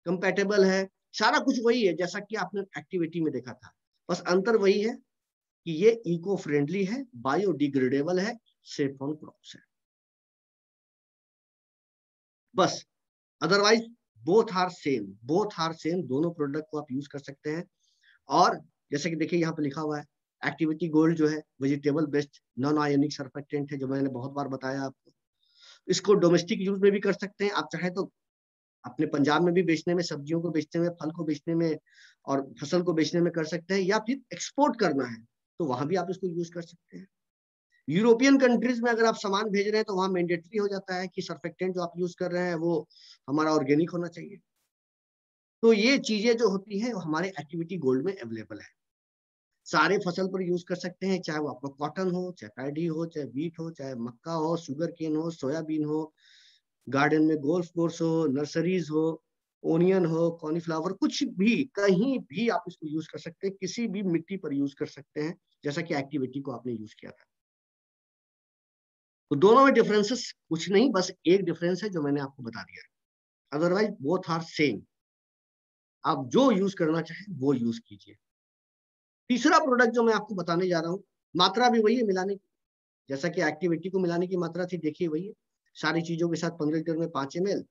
कंपैटिबल है, सारा कुछ वही है जैसा कि आपने एक्टिविटी में देखा था। बस अंतर वही है कि ये इको फ्रेंडली है, बायोडिग्रेडेबल है, सेफ ऑन क्रॉप्स है, बस। अदरवाइज बोथ आर सेम, दोनों प्रोडक्ट को आप यूज कर सकते हैं। और जैसे कि देखिए यहाँ पे लिखा हुआ है एक्टिविटी गोल्ड जो है vegetable based non ionic surfactant है, जो मैंने बहुत बार बताया आपको। इसको डोमेस्टिक यूज में भी कर सकते हैं, आप चाहे तो अपने पंजाब में भी बेचने में, सब्जियों को बेचने में, फल को बेचने में और फसल को बेचने में कर सकते हैं, या फिर एक्सपोर्ट करना है तो वहां भी आप इसको यूज कर सकते हैं। यूरोपियन कंट्रीज में अगर आप सामान भेज रहे हैं तो वहां मैंडेटरी हो जाता है कि सर्फेक्टेंट जो आप यूज कर रहे हैं वो हमारा ऑर्गेनिक होना चाहिए। तो ये चीजें जो होती हैं वो हमारे एक्टिविटी गोल्ड में अवेलेबल है। सारे फसल पर यूज कर सकते हैं, चाहे वो आपका कॉटन हो, चाहे पैडी हो, चाहे व्हीट हो, चाहे मक्का हो, शुगर केन हो, सोयाबीन हो, गार्डन में गोल्फ कोर्स हो, नर्सरीज हो, ओनियन हो, कॉलीफ्लावर, कुछ भी, कहीं भी आप इसको यूज कर सकते हैं, किसी भी मिट्टी पर यूज कर सकते हैं, जैसा कि एक्टिविटी को आपने यूज किया था। तो दोनों में डिफरेंसेस कुछ नहीं, बस एक डिफरेंस है जो मैंने आपको बता दिया, अदरवाइज बोथ आर सेम। आप जो यूज करना चाहें वो यूज कीजिए। तीसरा प्रोडक्ट जो मैं आपको बताने जा रहा हूँ, मात्रा भी वही है मिलाने की, जैसा कि एक्टिविटी को मिलाने की मात्रा थी, देखिए वही है। सारी चीजों के साथ 15 लीटर में 5 ml,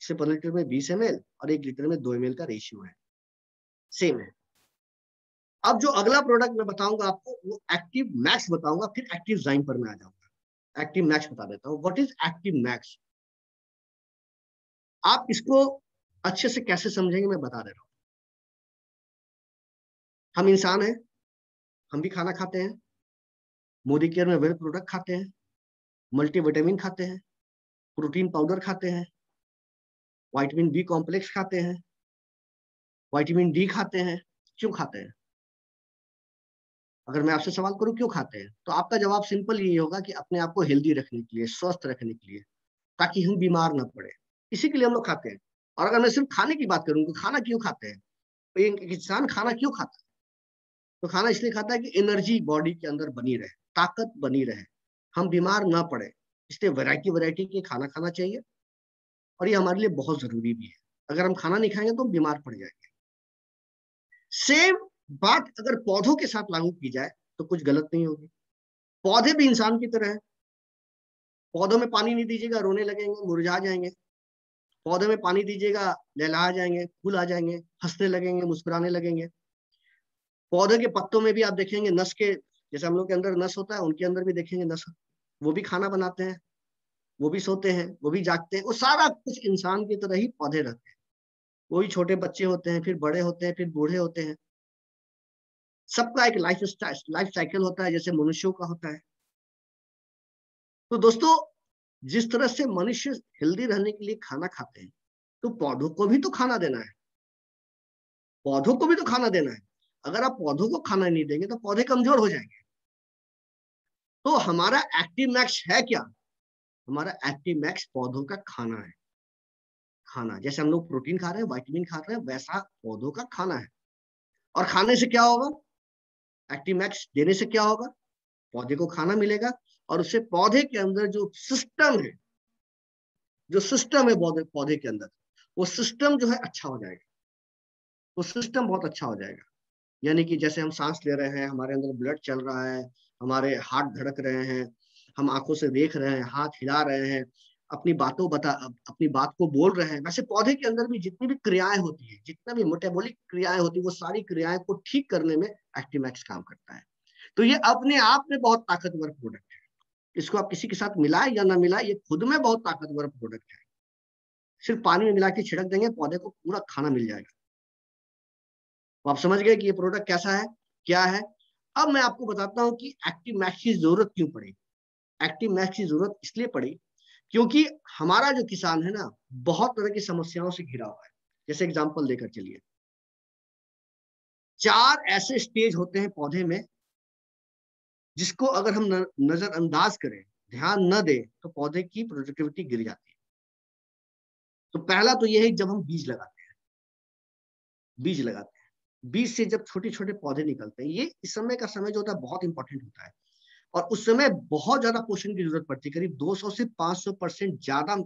इससे 15 लीटर में 20 ml और 1 लीटर में 2 ml का रेशियो है, सेम है। अब जो अगला प्रोडक्ट मैं बताऊंगा आपको वो एक्टिव मैक्स बताऊंगा, फिर एक्टिव जाइम पर मैं आ जाऊंगा। एक्टिव मैक्स बता देता हूँ, व्हाट इज एक्टिव मैक्स। आप इसको अच्छे से कैसे समझेंगे मैं बता दे रहा हूँ। हम इंसान हैं, हम भी खाना खाते हैं, मोदी केयर में वेल प्रोडक्ट खाते हैं, मल्टीविटामिन खाते हैं, प्रोटीन पाउडर खाते हैं, विटामिन बी कॉम्प्लेक्स खाते हैं, विटामिन डी खाते हैं। क्यों खाते हैं? अगर मैं आपसे सवाल करूं क्यों खाते हैं, तो आपका जवाब सिंपल यही होगा कि अपने आप को हेल्दी रखने के लिए, स्वस्थ रखने के लिए, ताकि हम बीमार ना पड़े, इसी के लिए हम लोग खाते हैं। और अगर मैं सिर्फ खाने की बात करूं तो खाना क्यों खाते हैं, तो एक इंसान खाना क्यों खाता है, तो खाना इसलिए खाता है कि एनर्जी बॉडी के अंदर बनी रहे, ताकत बनी रहे, हम बीमार ना पड़े, इसलिए वैरायटी वैरायटी के खाना खाना चाहिए। और ये हमारे लिए बहुत जरूरी भी है। अगर हम खाना नहीं खाएंगे तो हम बीमार पड़ जाएंगे। सेम बात अगर पौधों के साथ लागू की जाए तो कुछ गलत नहीं होगी। पौधे भी इंसान की तरह है। पौधों में पानी नहीं दीजिएगा रोने लगेंगे, मुरझा जाएंगे। पौधे में पानी दीजिएगा लहलहा जाएंगे, फूल आ जाएंगे, हंसने लगेंगे, मुस्कुराने लगेंगे। पौधे के पत्तों में भी आप देखेंगे नस के, जैसे हम लोग के अंदर नस होता है, उनके अंदर भी देखेंगे नस, वो भी खाना बनाते हैं, वो भी सोते हैं, वो भी जागते हैं, वो सारा कुछ इंसान की तरह ही पौधे रहते हैं। वो भी छोटे बच्चे होते हैं, फिर बड़े होते हैं, फिर बूढ़े होते हैं। सबका एक लाइफ साइकिल होता है, जैसे मनुष्यों का होता है। तो दोस्तों, जिस तरह से मनुष्य हेल्दी रहने के लिए खाना खाते हैं, तो पौधों को भी तो खाना देना है, पौधों को भी तो खाना देना है। अगर आप पौधों को खाना नहीं देंगे तो पौधे कमजोर हो जाएंगे। तो हमारा एक्टिव मैक्स है क्या? हमारा एक्टिव मैक्स पौधों का खाना है। खाना जैसे हम लोग प्रोटीन खा रहे हैं, विटामिन खा रहे हैं, वैसा पौधों का खाना है। और खाने से क्या होगा? एक्टिव मैक्स देने से क्या होगा? पौधे को खाना मिलेगा और उससे पौधे के अंदर जो सिस्टम है, जो सिस्टम है पौधे के अंदर, वो सिस्टम जो है अच्छा हो जाएगा। वो सिस्टम बहुत अच्छा हो जाएगा। यानी कि जैसे हम सांस ले रहे हैं, हमारे अंदर ब्लड चल रहा है, हमारे हार्ट धड़क रहे हैं, हम आंखों से देख रहे हैं, हाथ हिला रहे हैं, अपनी बात को बोल रहे हैं, वैसे पौधे के अंदर भी जितनी भी क्रियाएं होती है, जितना भी मेटाबॉलिक क्रियाएं होती है, वो सारी क्रियाएं को ठीक करने में एक्टिमैक्स काम करता है। तो ये अपने आप में बहुत ताकतवर प्रोडक्ट है। इसको आप किसी के साथ मिलाए या ना मिलाए, ये खुद में बहुत ताकतवर प्रोडक्ट है। सिर्फ पानी में मिला के छिड़क देंगे, पौधे को पूरा खाना मिल जाएगा। तो आप समझ गए कि ये प्रोडक्ट कैसा है, क्या है। अब मैं आपको बताता हूं कि एक्टिव मैक्स की जरूरत क्यों पड़ी। एक्टिव मैक्स की जरूरत इसलिए पड़ी क्योंकि हमारा जो किसान है ना, बहुत तरह की समस्याओं से घिरा हुआ है। जैसे एग्जांपल देकर चलिए, 4 ऐसे स्टेज होते हैं पौधे में जिसको अगर हम नजरअंदाज करें, ध्यान न दें, तो पौधे की प्रोडक्टिविटी गिर जाती है। तो पहला तो यह है जब हम बीज लगाते हैं। बीज लगाते हैं। बीज से जब छोटे छोटे पौधे निकलते हैं, ये इस समय का समय जो होता है बहुत इंपॉर्टेंट होता है, और उस समय बहुत ज्यादा पोषण की जरूरत पड़ती है, करीब 200 से 500% ज्यादा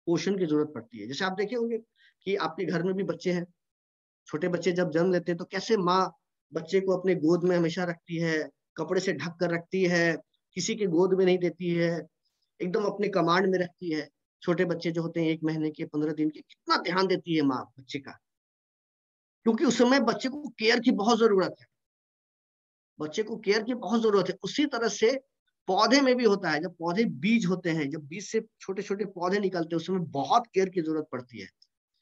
पोषण की जरूरत पड़ती है। जैसे आप देखे होंगे कि आपके घर में भी बच्चे हैं, छोटे बच्चे जब जन्म लेते हैं तो कैसे माँ बच्चे को अपने गोद में हमेशा रखती है, कपड़े से ढक कर रखती है, किसी के गोद में नहीं देती है, एकदम अपने कमांड में रखती है। छोटे बच्चे जो होते हैं 1 महीने के, 15 दिन के, कितना ध्यान देती है माँ बच्चे का, क्योंकि उस समय बच्चे को केयर की बहुत जरूरत है, बच्चे को केयर की बहुत जरूरत है। उसी तरह से पौधे में भी होता है, जब पौधे बीज होते हैं, जब बीज से छोटे छोटे पौधे निकलते हैं, उस समय बहुत केयर की जरूरत पड़ती है,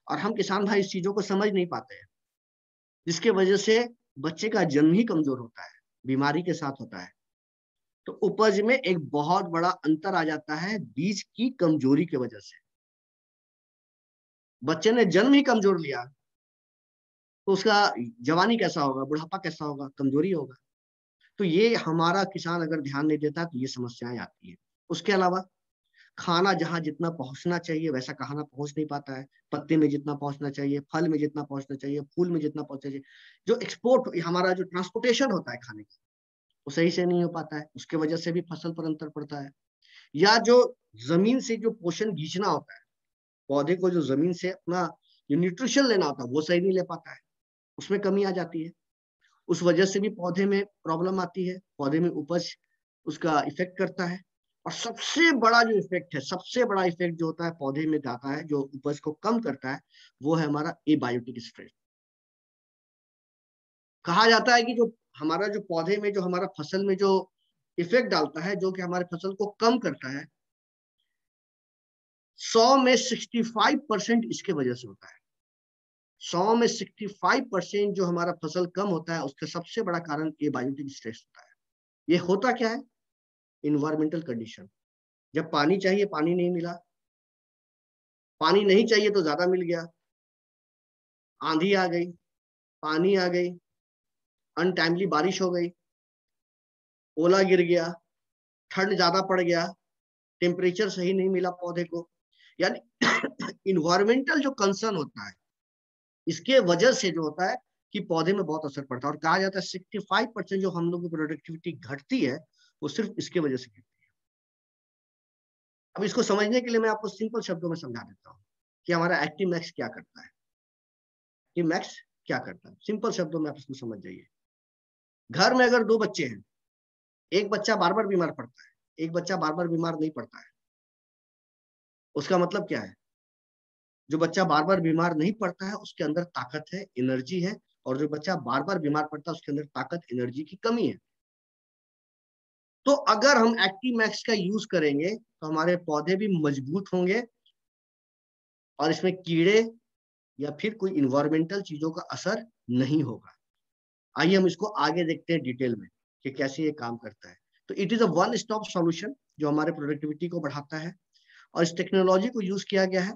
और हम किसान भाई इस चीजों को समझ नहीं पाते हैं, जिसके वजह से बच्चे का जन्म ही कमजोर होता है, बीमारी के साथ होता है। तो उपज में एक बहुत बड़ा अंतर आ जाता है बीज की कमजोरी की वजह से। बच्चे ने जन्म ही कमजोर लिया तो उसका जवानी कैसा होगा, बुढ़ापा कैसा होगा, कमजोरी होगा। तो ये हमारा किसान अगर ध्यान नहीं देता तो ये समस्याएं आती है। उसके अलावा खाना जहां जितना पहुंचना चाहिए वैसा खाना पहुंच नहीं पाता है, पत्ते में जितना पहुंचना चाहिए, फल में जितना पहुंचना चाहिए, फूल में जितना पहुंचना चाहिए, जो एक्सपोर्ट हमारा जो ट्रांसपोर्टेशन होता है खाने का, वो सही से नहीं हो पाता है, उसके वजह से भी फसल पर अंतर पड़ता है। या जो जमीन से जो पोषण खींचना होता है, पौधे को जो जमीन से अपना जो न्यूट्रिशन लेना होता है वो सही नहीं ले पाता है, उसमें कमी आ जाती है। उस वजह से भी पौधे में प्रॉब्लम आती है, पौधे में उपज उसका इफेक्ट करता है। और सबसे बड़ा जो इफेक्ट है, सबसे बड़ा इफेक्ट जो होता है पौधे में जाता है, जो उपज को कम करता है, वो है हमारा एबायोटिक स्ट्रेस। कहा जाता है कि जो हमारा जो पौधे में जो हमारा फसल में जो इफेक्ट डालता है, जो कि हमारे फसल को कम करता है, 100 में 65% इसके वजह से होता है। 100 में 65% जो हमारा फसल कम होता है उसका सबसे बड़ा कारण एबायोटिक स्ट्रेस होता है। ये होता क्या है? Environmental condition. जब पानी चाहिए पानी नहीं मिला, पानी नहीं चाहिए तो ज्यादा मिल गया, आंधी आ गई, पानी आ गई, अनटाइमली बारिश हो गई, ओला गिर गया, ठंड ज्यादा पड़ गया, टेम्परेचर सही नहीं मिला पौधे को, यानी इन्वायरमेंटल जो कंसर्न होता है, इसके वजह से जो होता है कि पौधे में बहुत असर पड़ता है। और कहा जाता है 65% जो हम लोग की प्रोडक्टिविटी घटती है वो सिर्फ इसके वजह से घटती है। अब इसको समझने के लिए मैं आपको सिंपल शब्दों में समझा देता हूँ कि हमारा एक्टिव मैक्स क्या करता है। एक्टिव मैक्स क्या करता है, सिंपल शब्दों में आप इसको समझ जाइए। घर में अगर 2 बच्चे हैं, एक बच्चा बार बार बीमार पड़ता है, एक बच्चा बार बार बीमार नहीं पड़ता है, उसका मतलब क्या है? जो बच्चा बार बार बीमार नहीं पड़ता है उसके अंदर ताकत है, एनर्जी है, और जो बच्चा बार बार बीमार पड़ता है उसके अंदर ताकत, एनर्जी की कमी है। तो अगर हम एक्टिव मैक्स का यूज करेंगे तो हमारे पौधे भी मजबूत होंगे और इसमें कीड़े या फिर कोई इन्वायरमेंटल चीजों का असर नहीं होगा। आइए हम इसको आगे देखते हैं डिटेल में कि कैसे ये काम करता है। तो it is a one stop solution जो हमारे प्रोडक्टिविटी को बढ़ाता है, और इस टेक्नोलॉजी को यूज किया गया है,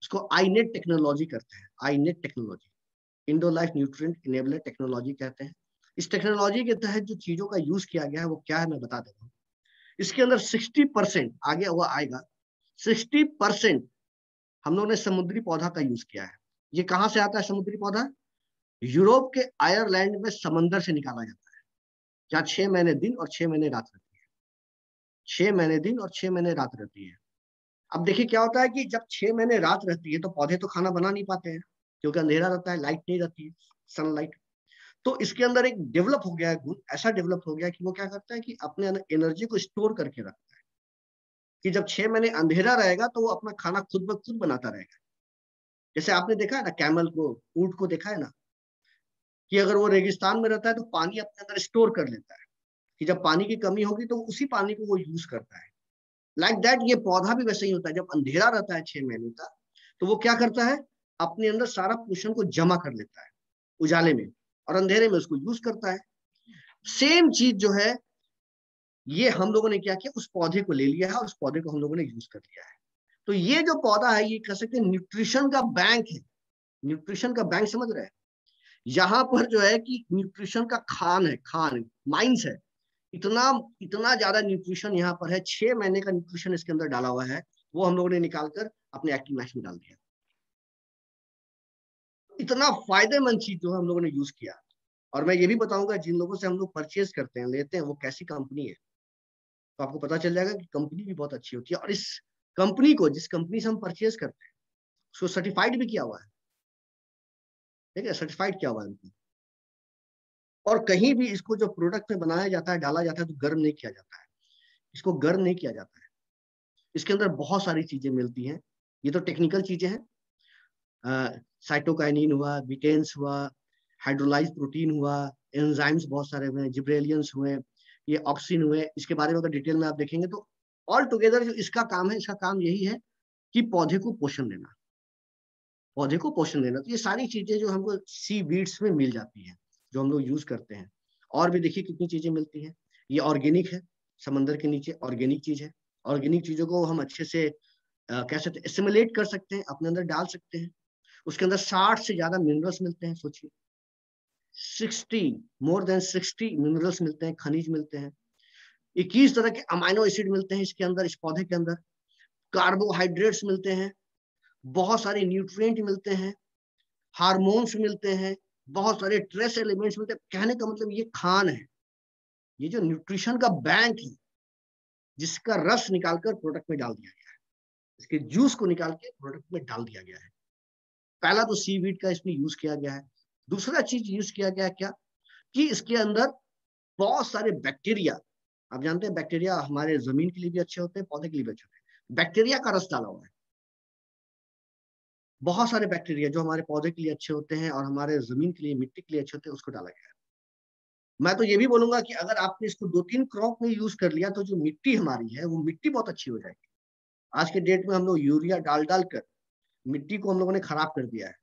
इसको आईनेट टेक्नोलॉजी करते हैं। INET technology, Indo life nutrient enabler technology कहते हैं। इस टेक्नोलॉजी के तहत जो चीजों का यूज किया गया है वो क्या है मैं बता देता हूँ। इसके अंदर 60%, आगे हुआ आएगा, 60% हम लोगों ने समुद्री पौधा का यूज किया है। ये कहाँ से आता है समुद्री पौधा? यूरोप के आयरलैंड में समंदर से निकाला जाता है, जहाँ 6 महीने दिन और 6 महीने रात रहती है। 6 महीने दिन और 6 महीने रात रहती है। अब देखिए क्या होता है कि जब 6 महीने रात रहती है तो पौधे तो खाना बना नहीं पाते हैं, क्योंकि अंधेरा रहता है, लाइट नहीं रहती है, सनलाइट। तो इसके अंदर एक डेवलप हो गया है गुण, ऐसा डेवलप हो गया कि वो क्या करता है कि अपने एनर्जी को स्टोर करके रखता है, कि जब 6 महीने अंधेरा रहेगा तो वो अपना खाना खुद ब खुद बनाता रहेगा। जैसे आपने देखा है ना कैमल को, ऊंट को देखा है ना, कि अगर वो रेगिस्तान में रहता है तो पानी अपने अंदर स्टोर कर लेता है, कि जब पानी की कमी होगी तो उसी पानी को वो यूज करता है। लाइक दैट ये पौधा भी वैसे ही होता है, जब अंधेरा रहता है 6 महीने का तो वो क्या करता है, अपने अंदर सारा पोषण को जमा कर लेता है उजाले में, और अंधेरे में उसको यूज करता है। सेम चीज जो है ये हम लोगों ने क्या किया, उस पौधे को ले लिया है, उस पौधे को हम लोगों ने यूज कर लिया है। तो ये जो पौधा है ये कह सकते हैं न्यूट्रिशन का बैंक है। न्यूट्रिशन का बैंक समझ रहे हैं? यहाँ पर जो है कि न्यूट्रिशन का खान है, खान माइंस है, इतना इतना ज्यादा न्यूट्रिशन यहाँ पर है। 6 महीने का न्यूट्रिशन इसके अंदर डाला हुआ है, वो हम लोगों ने निकाल कर अपने एक्टिव मैक्स में डाल दिया। इतना फायदेमंद चीज जो हम लोगों ने यूज किया। और मैं ये भी बताऊंगा जिन लोगों से हम लोग परचेज करते हैं, लेते हैं, वो कैसी कंपनी है, तो आपको पता चल जाएगा कि कंपनी भी बहुत अच्छी होती है। और इस कंपनी को, जिस कंपनी से हम परचेज करते हैं, उसको सर्टिफाइड भी किया हुआ है, ठीक है, सर्टिफाइड किया हुआ है उनको। और कहीं भी इसको जो प्रोडक्ट में बनाया जाता है, डाला जाता है, तो गर्म नहीं किया जाता है, इसको गर्म नहीं किया जाता है। इसके अंदर बहुत सारी चीजें मिलती हैं, ये तो टेक्निकल चीजें हैं। साइटोकाइनिन हुआ, बिटेन्स हुआ, हाइड्रोलाइज प्रोटीन हुआ, एंजाइम्स बहुत सारे हुए, जिब्रेलियंस हुए, ये ऑक्सिन हुए। इसके बारे में अगर डिटेल में आप देखेंगे तो ऑल टुगेदर जो इसका काम है, इसका काम यही है कि पौधे को पोषण देना, पौधे को पोषण देना। तो ये सारी चीजें जो हमको सी बीड्स में मिल जाती हैं, जो हम लोग यूज करते हैं। और भी देखिए कितनी चीजें मिलती हैं। ये ऑर्गेनिक है, समंदर के नीचे ऑर्गेनिक चीज है। ऑर्गेनिक चीजों को हम अच्छे से कह सकते हैं, एसिमुलेट कर सकते हैं, अपने अंदर डाल सकते हैं। उसके अंदर 60 से ज्यादा मिनरल्स मिलते हैं, सोचिए 60, मोर देन 60 मिनरल्स मिलते हैं, खनिज मिलते हैं। 21 तरह के अमाइनो एसिड मिलते हैं इसके अंदर, इस पौधे के अंदर। कार्बोहाइड्रेट्स मिलते हैं, बहुत सारे न्यूट्रिएंट मिलते हैं, हार्मोन्स मिलते हैं, बहुत सारे ट्रेस एलिमेंट्स मिलते हैं। कहने का मतलब ये खान है, ये जो न्यूट्रिशन का बैंक है, जिसका रस निकालकर प्रोडक्ट में डाल दिया गया है, इसके जूस को निकाल के प्रोडक्ट में डाल दिया गया है। पहला तो सीवीड का इसमें यूज किया गया है। दूसरा चीज यूज किया गया है क्या, कि इसके अंदर बहुत सारे बैक्टीरिया, आप जानते हैं बैक्टीरिया हमारे जमीन के लिए भी अच्छे होते हैं, पौधे के लिए भी अच्छे होते हैं। बैक्टीरिया का रस डाला हुआ है, बहुत सारे बैक्टीरिया जो हमारे पौधे के लिए अच्छे होते हैं और हमारे जमीन के लिए, मिट्टी के लिए अच्छे होते हैं, उसको डाला गया है। मैं तो ये भी बोलूंगा कि अगर आपने इसको 2-3 क्रॉप में यूज कर लिया तो जो मिट्टी हमारी है वो मिट्टी बहुत अच्छी हो जाएगी। आज के डेट में हम लोग यूरिया डाल डाल कर मिट्टी को हम लोगों ने खराब कर दिया है।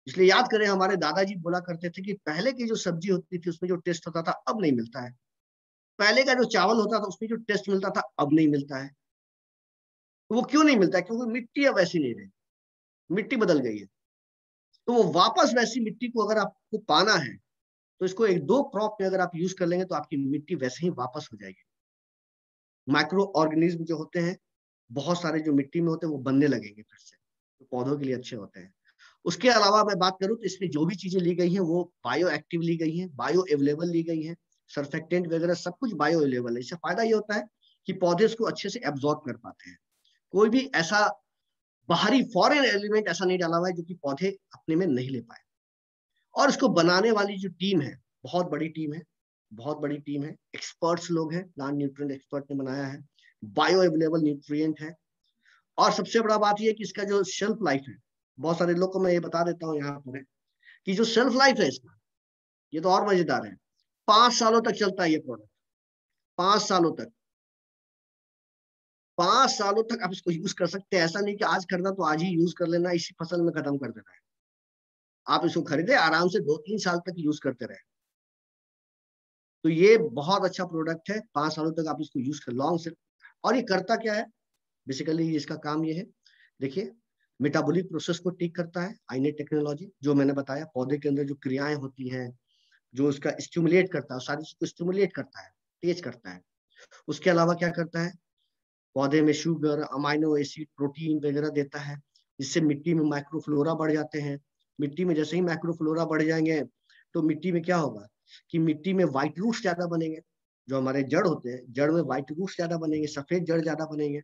इसलिए याद करें, हमारे दादाजी बोला करते थे कि पहले की जो सब्जी होती थी उसमें जो टेस्ट होता था अब नहीं मिलता है। पहले का जो चावल होता था उसमें जो टेस्ट मिलता था अब नहीं मिलता है। तो वो क्यों नहीं मिलता है? क्योंकि मिट्टी अब वैसी नहीं रही, मिट्टी बदल गई है। तो वो वापस वैसी मिट्टी को अगर आपको पाना है तो इसको 1-2 क्रॉप में अगर आप यूज कर लेंगे तो आपकी मिट्टी वैसे ही वापस हो जाएगी। माइक्रो ऑर्गेनिज्म जो होते हैं बहुत सारे, जो मिट्टी में होते हैं, वो बनने लगेंगे फिर से, तो पौधों के लिए अच्छे होते हैं। उसके अलावा मैं बात करूं तो इसमें जो भी चीजें ली गई हैं वो बायो एक्टिव ली गई हैं, बायो अवेलेबल ली गई हैं, सर्फेक्टेंट वगैरह सब कुछ बायो अवेलेबल है। इससे फायदा ये होता है कि पौधे इसको अच्छे से एब्जॉर्ब कर पाते हैं। कोई भी ऐसा बाहरी फॉरेन एलिमेंट ऐसा नहीं डाला हुआ है जो कि पौधे अपने में नहीं ले पाए। और इसको बनाने वाली जो टीम है, बहुत बड़ी टीम है, बहुत बड़ी टीम है, एक्सपर्ट्स लोग हैं, प्लांट न्यूट्रिएंट एक्सपर्ट ने बनाया है, बायो अवेलेबल न्यूट्रिएंट है। और सबसे बड़ा बात यह है कि इसका जो शेल्फ लाइफ है, बहुत सारे लोग को मैं ये बता देता हूँ यहाँ पर कि जो शेल्फ लाइफ है इसका, ये तो और मजेदार है। 5 सालों तक चलता है ये प्रोडक्ट, 5 सालों तक। 5 सालों तक आप इसको यूज कर सकते हैं। ऐसा नहीं कि आज खरीदा तो आज ही यूज कर लेना, इसी फसल में खत्म कर देना है। आप इसको खरीदे, आराम से 2-3 साल तक यूज करते रहे। तो ये बहुत अच्छा प्रोडक्ट है, 5 सालों तक आप इसको यूज कर लॉन्ग से। और ये करता क्या है, बेसिकली इसका काम ये है, देखिए, मेटाबॉलिक प्रोसेस को ठीक करता है। आईनेट टेक्नोलॉजी जो मैंने बताया, पौधे के अंदर जो क्रियाएं होती हैं, जो उसका स्टिमुलेट करता है, सारी चीज को स्टिमुलेट करता है, तेज करता है। उसके अलावा क्या करता है, पौधे में शुगर, अमाइनो एसिड, प्रोटीन वगैरह देता है, जिससे मिट्टी में माइक्रोफ्लोरा बढ़ जाते हैं। मिट्टी में जैसे ही माइक्रोफ्लोरा बढ़ जाएंगे तो मिट्टी में क्या होगा कि मिट्टी में व्हाइट रूट्स ज्यादा बनेंगे। जो हमारे जड़ होते हैं, जड़ में व्हाइट रूट्स ज्यादा बनेंगे, सफेद जड़ ज्यादा बनेंगे।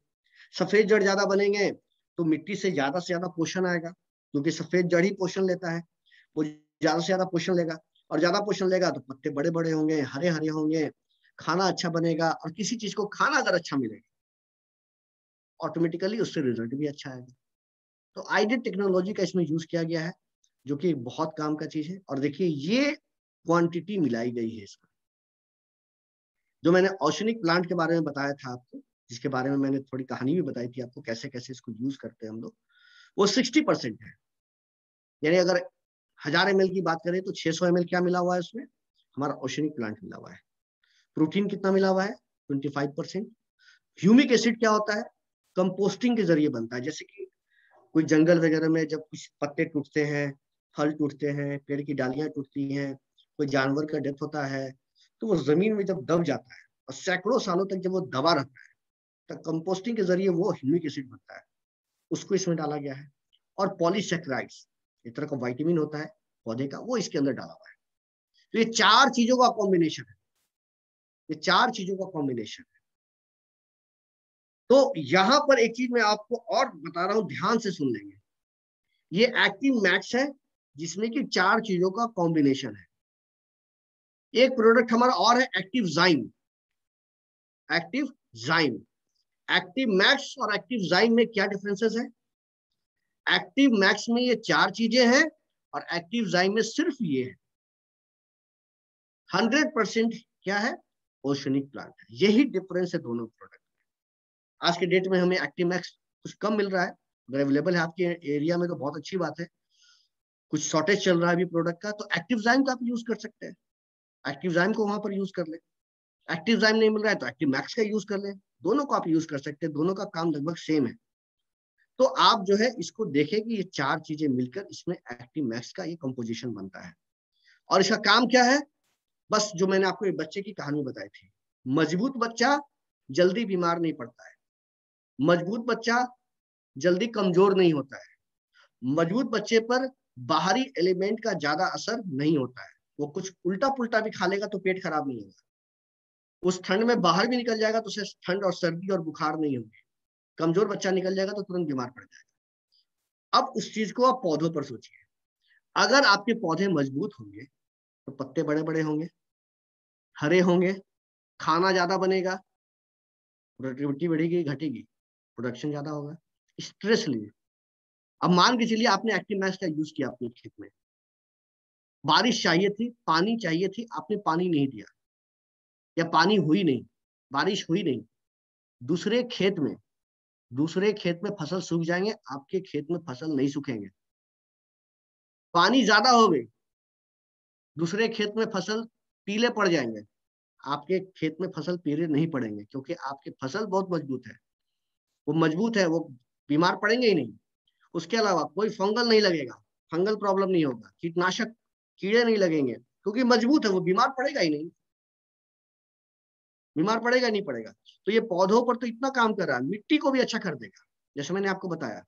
सफेद जड़ ज्यादा बनेंगे तो मिट्टी से ज्यादा पोषण आएगा, क्योंकि सफेद जड़ ही पोषण लेता है। वो ज्यादा से ज्यादा पोषण लेगा, और ज्यादा पोषण लेगा तो पत्ते बड़े बड़े होंगे, हरे हरे होंगे, खाना अच्छा बनेगा। और किसी चीज को खाना अगर अच्छा मिलेगा, ऑटोमेटिकली उससे रिजल्ट भी अच्छा आएगा। तो आईडेट टेक्नोलॉजी का इसमें यूज किया गया है, जो कि बहुत काम का चीज है। और देखिए, ये क्वांटिटी मिलाई गई है इसका। जो मैंने ऑर्गेनिक प्लांट के बारे में बताया था आपको, जिसके बारे में मैंने थोड़ी कहानी भी बताई थी आपको, कैसे कैसे इसको यूज करते हैं हम लोग, वो 60% है। यानी अगर 1000 ml की बात करें तो 600 ml क्या मिला हुआ है उसमें, हमारा ऑर्गेनिक प्लांट मिला हुआ है। प्रोटीन कितना मिला हुआ है, 25%। ह्यूमिक एसिड क्या होता है, कंपोस्टिंग के जरिए बनता है। जैसे कि कोई जंगल वगैरह में जब कुछ पत्ते टूटते हैं, फल टूटते हैं, पेड़ की डालियां टूटती हैं, कोई जानवर का डेथ होता है, तो वो जमीन में जब दब जाता है और सैकड़ों सालों तक जब वो दबा रहता है, तो कंपोस्टिंग के जरिए वो ह्यूमिक एसिड बनता है, उसको इसमें डाला गया है। और पॉलीसेक्राइड्स, एक तरह का विटामिन होता है पौधे का, वो इसके अंदर डाला हुआ है। तो ये 4 चीजों का कॉम्बिनेशन है, ये 4 चीजों का कॉम्बिनेशन है। तो यहां पर एक चीज मैं आपको और बता रहा हूं, ध्यान से सुन लेंगे। ये एक्टिव मैक्स है जिसमें कि 4 चीजों का कॉम्बिनेशन है। एक प्रोडक्ट हमारा और है एक्टिव जाइम। एक्टिव जाइम, एक्टिव मैक्स और एक्टिव जाइम में क्या डिफरेंसेस है? एक्टिव मैक्स में ये 4 चीजें हैं और एक्टिव जाइम में सिर्फ ये है। 100% क्या है? ओशनिक प्लांट है। यही डिफरेंस है दोनों प्रोडक्ट। आज के डेट में हमें एक्टिव मैक्स कुछ कम मिल रहा है, अगर अवेलेबल है आपके एरिया में तो बहुत अच्छी बात है। कुछ शॉर्टेज चल रहा है अभी प्रोडक्ट का, तो एक्टिव जाइम का आप यूज कर सकते हैं, एक्टिव जाइम को वहां पर यूज कर ले। एक्टिव जाइम नहीं मिल रहा है तो एक्टिव मैक्स का यूज कर ले, दोनों को आप यूज कर सकते हैं, दोनों का काम लगभग सेम है। तो आप जो है इसको देखें कि ये 4 चीजें मिलकर इसमें एक्टिव मैक्स का ये कंपोजिशन बनता है। और इसका काम क्या है? बस जो मैंने आपको एक बच्चे की कहानी बताई थी, मजबूत बच्चा जल्दी बीमार नहीं पड़ता है, मजबूत बच्चा जल्दी कमजोर नहीं होता है, मजबूत बच्चे पर बाहरी एलिमेंट का ज्यादा असर नहीं होता है। वो कुछ उल्टा पुल्टा भी खा लेगा तो पेट खराब नहीं होगा, उस ठंड में बाहर भी निकल जाएगा तो उसे ठंड और सर्दी और बुखार नहीं होगी। कमजोर बच्चा निकल जाएगा तो तुरंत बीमार पड़ जाएगा। अब उस चीज को आप पौधों पर सोचिए, अगर आपके पौधे मजबूत होंगे तो पत्ते बड़े बड़े होंगे, हरे होंगे, खाना ज्यादा बनेगा, प्रोडक्टिविटी बढ़ेगी घटेगी, प्रोडक्शन ज्यादा होगा, स्ट्रेस लिए। अब मान के चलिए आपने एक्टिव मैक्स का यूज किया अपने खेत में, बारिश चाहिए थी, पानी चाहिए थी, आपने पानी नहीं दिया या पानी हुई नहीं, बारिश हुई नहीं, दूसरे खेत में फसल सूख जाएंगे, आपके खेत में फसल नहीं सूखेंगे। पानी ज्यादा हो गई, दूसरे खेत में फसल पीले पड़ जाएंगे, आपके खेत में फसल पीले नहीं पड़ेंगे, क्योंकि आपकी फसल बहुत मजबूत है, वो मजबूत है, वो बीमार पड़ेंगे ही नहीं। उसके अलावा कोई फंगल नहीं लगेगा, फंगल प्रॉब्लम नहीं होगा, कीटनाशक कीड़े नहीं लगेंगे, क्योंकि मजबूत है, वो बीमार पड़ेगा ही नहीं, बीमार पड़ेगा नहीं पड़ेगा। तो ये पौधों पर तो इतना काम कर रहा है, मिट्टी को भी अच्छा कर देगा, जैसे मैंने आपको बताया,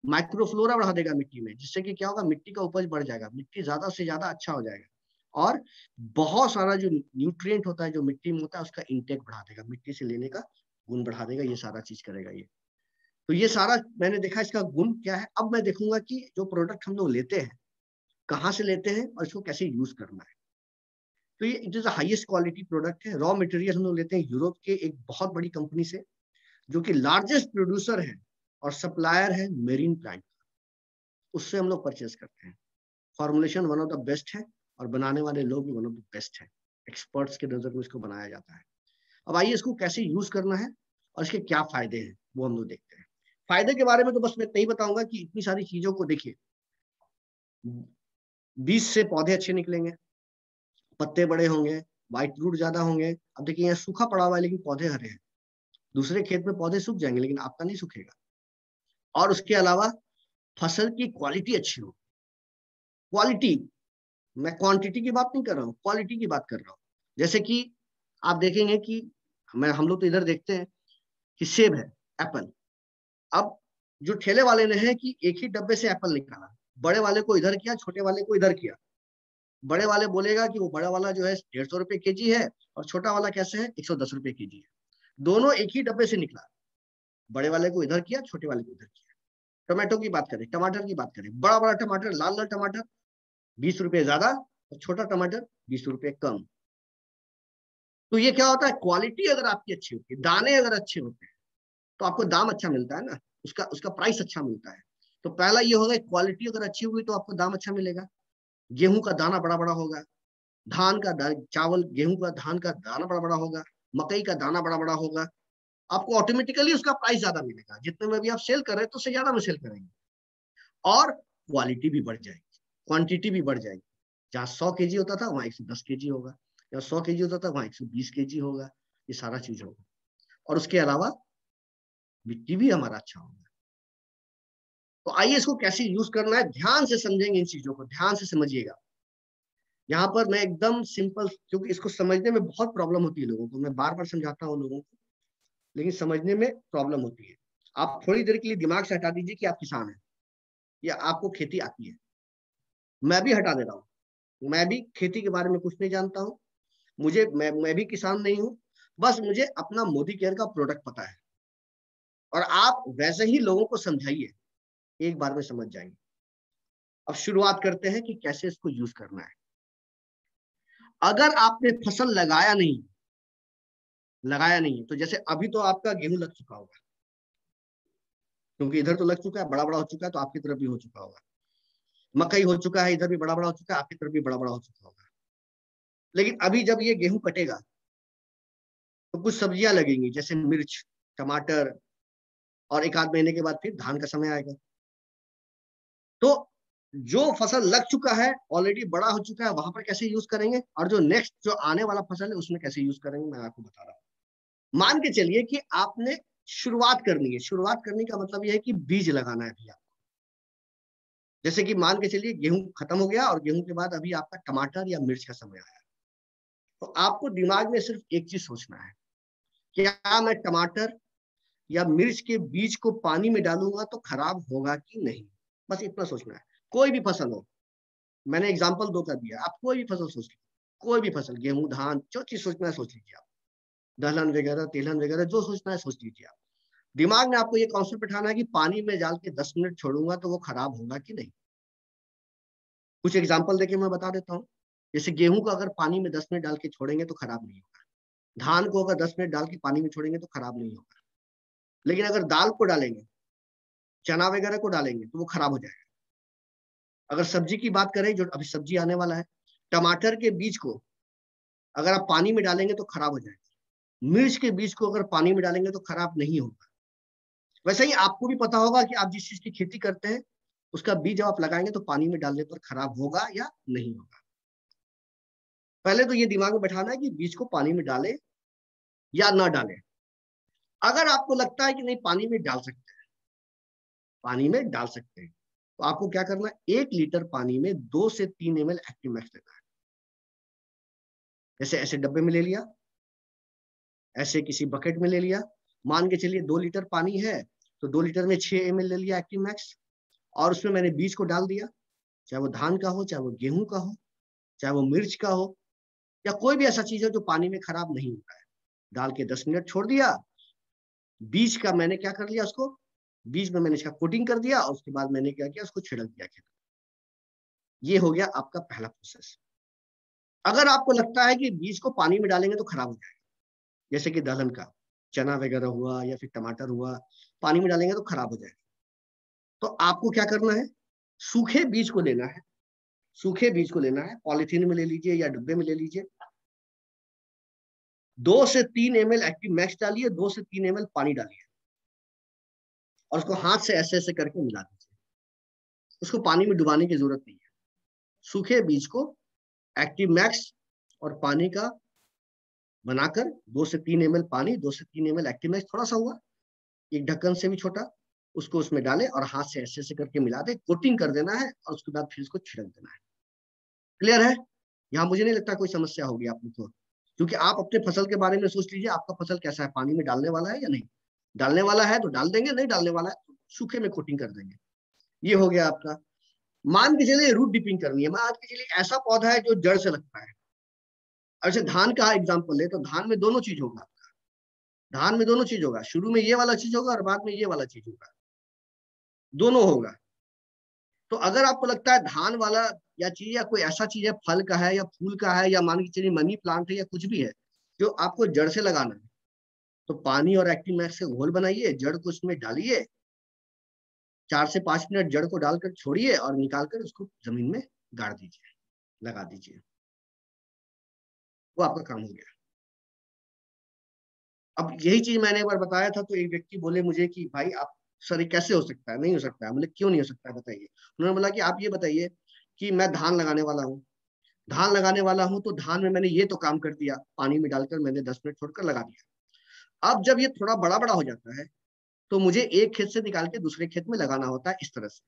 माइक्रोफ्लोरा बढ़ा देगा मिट्टी में, जिससे कि क्या होगा, मिट्टी का उपज बढ़ जाएगा, मिट्टी ज्यादा से ज्यादा अच्छा हो जाएगा, और बहुत सारा जो न्यूट्रिएंट होता है जो मिट्टी में होता है उसका इंटेक बढ़ा देगा, मिट्टी से लेने का गुण बढ़ा देगा, ये सारा चीज करेगा ये। तो ये सारा मैंने देखा, इसका गुण क्या है। अब मैं देखूंगा कि जो प्रोडक्ट हम लोग लेते हैं कहाँ से लेते हैं और इसको कैसे यूज करना है। तो ये it is the highest quality product है। रॉ मटेरियल हम लोग लेते हैं यूरोप के एक बहुत बड़ी कंपनी से, जो कि लार्जेस्ट प्रोड्यूसर है और सप्लायर है मेरीन प्लांट, उससे हम लोग परचेज करते हैं। Formulation one of the best है और बनाने वाले लोग भी वन ऑफ द बेस्ट है, एक्सपर्ट्स के नजर में इसको बनाया जाता है। अब आइए इसको कैसे यूज करना है और इसके क्या फायदे हैं वो हम लोग देखते हैं। फायदे के बारे में तो बस मैं नहीं बताऊंगा कि इतनी सारी चीजों को देखिए, बीज से पौधे अच्छे निकलेंगे, पत्ते बड़े होंगे, व्हाइट रूट ज्यादा होंगे। अब देखिए यहाँ सूखा पड़ा हुआ है लेकिन पौधे हरे हैं, दूसरे खेत में पौधे सूख जाएंगे लेकिन आपका नहीं सूखेगा। और उसके अलावा फसल की क्वालिटी अच्छी हो, क्वालिटी, मैं क्वांटिटी की बात नहीं कर रहा हूँ, क्वालिटी की बात कर रहा हूँ। जैसे कि आप देखेंगे कि हम लोग तो इधर देखते हैं कि सेब है, एप्पल। अब जो ठेले वाले ने है कि एक ही डब्बे से एप्पल निकाला, बड़े वाले को इधर किया, छोटे वाले को इधर किया। बड़े वाले बोलेगा कि वो बड़ा वाला जो है 150 रुपए केजी है और छोटा वाला कैसे है 110 रुपए केजी है, दोनों एक ही डब्बे से निकला, बड़े वाले को इधर किया, छोटे वाले को इधर किया। टमाटो की बात करें, टमाटर की बात करें, बड़ा बड़ा टमाटर, लाल लाल टमाटर 20 रुपए ज्यादा और छोटा टमाटर 20 रुपए कम। तो ये क्या होता है, क्वालिटी अगर आपकी अच्छी होती है, दाने अगर अच्छे होते हैं तो आपको दाम अच्छा मिलता है ना, उसका उसका प्राइस अच्छा मिलता है। तो पहला ये होगा, क्वालिटी अगर अच्छी होगी तो आपको दाम अच्छा मिलेगा। गेहूं का दाना बड़ा बड़ा होगा, धान का चावल, गेहूं का धान का दाना बड़ा बड़ा होगा, मकई का दाना बड़ा बड़ा होगा, आपको ऑटोमेटिकली उसका प्राइस ज्यादा मिलेगा। जितने में भी आप सेल कर रहे हैं तो उससे ज्यादा में सेल करेंगे, और क्वालिटी भी बढ़ जाएगी, क्वांटिटी भी बढ़ जाएगी। जहाँ 100 केजी होता था वहां 110 केजी होगा, या 100 केजी होता था वहां 120 केजी होगा, ये सारा चीज होगा। और उसके अलावा मिट्टी भी हमारा अच्छा होगा। तो आइए इसको कैसे यूज करना है, ध्यान से समझेंगे, इन चीजों को ध्यान से समझिएगा। यहाँ पर मैं एकदम सिंपल, क्योंकि इसको समझने में बहुत प्रॉब्लम होती है लोगों को, मैं बार बार समझाता हूँ लोगों को, लेकिन समझने में प्रॉब्लम होती है। आप थोड़ी देर के लिए दिमाग से हटा दीजिए कि आप किसान हैं, या आपको खेती आती है? मैं भी हटा दे रहा हूँ, मैं भी खेती के बारे में कुछ नहीं जानता हूँ, मैं भी किसान नहीं हूँ, बस मुझे अपना मोदी केयर का प्रोडक्ट पता है। और आप वैसे ही लोगों को समझाइए, एक बार में समझ जाएंगे। अब शुरुआत करते हैं कि कैसे इसको यूज करना है। अगर आपने फसल लगाया नहीं, तो जैसे अभी तो आपका गेहूं लग चुका होगा, क्योंकि इधर तो लग चुका है, बड़ा बड़ा हो चुका है, तो आपकी तरफ भी हो चुका होगा। मकई हो चुका है, इधर भी बड़ा बड़ा हो चुका है, आपकी तरफ भी बड़ा बड़ा हो चुका होगा। लेकिन अभी जब ये गेहूं कटेगा तो कुछ सब्जियां लगेंगी, जैसे मिर्च, टमाटर, और एक आध महीने के बाद फिर धान का समय आएगा। तो जो फसल लग चुका है, ऑलरेडी बड़ा हो चुका है, वहां पर कैसे यूज करेंगे, और जो नेक्स्ट जो आने वाला फसल है उसमें कैसे यूज करेंगे, मैं आपको बता रहा हूँ। मान के चलिए कि आपने शुरुआत करनी है। शुरुआत करने का मतलब यह है कि बीज लगाना है भैया। जैसे कि मान के चलिए गेहूं खत्म हो गया और गेहूं के बाद अभी आपका टमाटर या मिर्च का समय आया, तो आपको दिमाग में सिर्फ एक चीज सोचना है, क्या मैं टमाटर या मिर्च के बीज को पानी में डालूंगा तो खराब होगा कि नहीं? बस इतना सोचना है। कोई भी फसल हो, मैंने एग्जांपल दो कर दिया, आप कोई भी फसल सोच लीजिए, कोई भी फसल, गेहूं, धान, जो चीज सोचना है सोच लीजिए आप, दलहन वगैरह, तिलहन वगैरह, जो सोचना है सोच लीजिए आप। दिमाग में आपको ये कॉन्सेप्ट बिठाना है कि पानी में डाल के 10 मिनट छोड़ूंगा तो वो खराब होगा कि नहीं। कुछ एग्जाम्पल देके मैं बता देता हूँ। जैसे गेहूं को अगर पानी में 10 मिनट डाल के छोड़ेंगे तो खराब नहीं होगा, धान को अगर 10 मिनट डाल के पानी में छोड़ेंगे तो खराब नहीं होगा। लेकिन अगर दाल को डालेंगे, चना वगैरह को डालेंगे, तो वो खराब हो जाएगा। अगर सब्जी की बात करें, जो अभी सब्जी आने वाला है, टमाटर के बीज को अगर आप पानी में डालेंगे तो खराब हो जाएगा। मिर्च के बीज को अगर पानी में डालेंगे तो खराब नहीं होगा। वैसे ही आपको भी पता होगा कि आप जिस चीज की खेती करते हैं, उसका बीज जब आप लगाएंगे तो पानी में डालने पर खराब होगा या नहीं होगा। पहले तो ये दिमाग में बैठाना है कि बीज को पानी में डाले या ना डाले। अगर आपको लगता है कि नहीं, पानी में डाल सकते हैं, पानी में डाल सकते हैं, तो आपको क्या करना है, 1 लीटर पानी में 2 से 3 ml एक्टिव मैक्स लेना है। जैसे ऐसे डब्बे में ले लिया, ऐसे किसी बकेट में ले लिया। मान के चलिए 2 लीटर पानी है, तो 2 लीटर में 6 ml ले लिया एक्टिव मैक्स, और उसमें मैंने बीज को डाल दिया, चाहे वो धान का हो, चाहे वो गेहूं का हो, चाहे वो मिर्च का हो, या कोई भी ऐसा चीज है जो पानी में खराब नहीं होता है। डाल के 10 मिनट छोड़ दिया। बीज का मैंने क्या कर लिया, उसको बीज में मैंने इसका कोटिंग कर दिया, और उसके बाद मैंने क्या किया, उसको छिड़क दिया खेत। ये हो गया आपका पहला प्रोसेस। अगर आपको लगता है कि बीज को पानी में डालेंगे तो खराब हो जाएगा, जैसे कि दलहन का, चना वगैरह हुआ या फिर टमाटर हुआ, पानी में डालेंगे तो खराब हो जाएगा, तो आपको क्या करना है, सूखे बीज को लेना है। सूखे बीज को लेना है, पॉलिथीन में ले लीजिए या डब्बे में ले लीजिए। 2 से 3 ml एक्टिव मैक्स डालिए, 2 से 3 ml पानी डालिए, और उसको हाथ से ऐसे ऐसे करके मिला दीजिए। उसको पानी में डुबाने की जरूरत नहीं है। सूखे बीज को एक्टिव मैक्स और पानी का बनाकर 2 से 3 ml पानी, 2 से 3 ml एक्टिव मैक्स, थोड़ा सा हुआ, एक ढक्कन से भी छोटा, उसको उसमें डाले और हाथ से ऐसे ऐसे करके मिला दे, कोटिंग कर देना है, और उसके बाद फिर इसको छिड़क देना है। क्लियर है? यहाँ मुझे नहीं लगता कोई समस्या होगी आप लोग को, क्योंकि आप अपने फसल के बारे में सोच लीजिए, आपका फसल कैसा है, पानी में डालने वाला है या नहीं। डालने वाला है तो डाल देंगे, नहीं डालने वाला है तो सूखे में कोटिंग कर देंगे। ये हो गया आपका। मान के चलिए रूट डिपिंग करनी है। मान के चलिए ऐसा पौधा है जो जड़ से लगता है। अच्छा, धान का एग्जाम्पल ले तो धान में दोनों चीज होगा। धान में दोनों चीज होगा, शुरू में ये वाला चीज होगा और बाद में ये वाला चीज होगा, दोनों होगा। तो अगर आपको लगता है धान वाला या चीज, या कोई ऐसा चीज है, फल का है या फूल का है, या मान के चलिए मनी प्लांट है या कुछ भी है, जो आपको जड़ से लगाना है, तो पानी और एक्टिव मैक्स से घोल बनाइए, जड़ को उसमें डालिए, 4 से 5 मिनट जड़ को डालकर छोड़िए, और निकालकर उसको जमीन में गाड़ दीजिए, लगा दीजिए। वो आपका काम हो गया। अब यही चीज मैंने एक बार बताया था, तो एक व्यक्ति बोले मुझे कि भाई आप, सर ये कैसे हो सकता है, नहीं हो सकता है। बोले क्यों नहीं हो सकता है, बताइए। उन्होंने बोला कि आप ये बताइए कि मैं धान लगाने वाला हूँ, धान लगाने वाला हूँ, तो धान में मैंने ये तो काम कर दिया, पानी में डालकर मैंने 10 मिनट छोड़कर लगा दिया। अब जब ये थोड़ा बड़ा बड़ा हो जाता है, तो मुझे एक खेत से निकाल के दूसरे खेत में लगाना होता है, इस तरह से।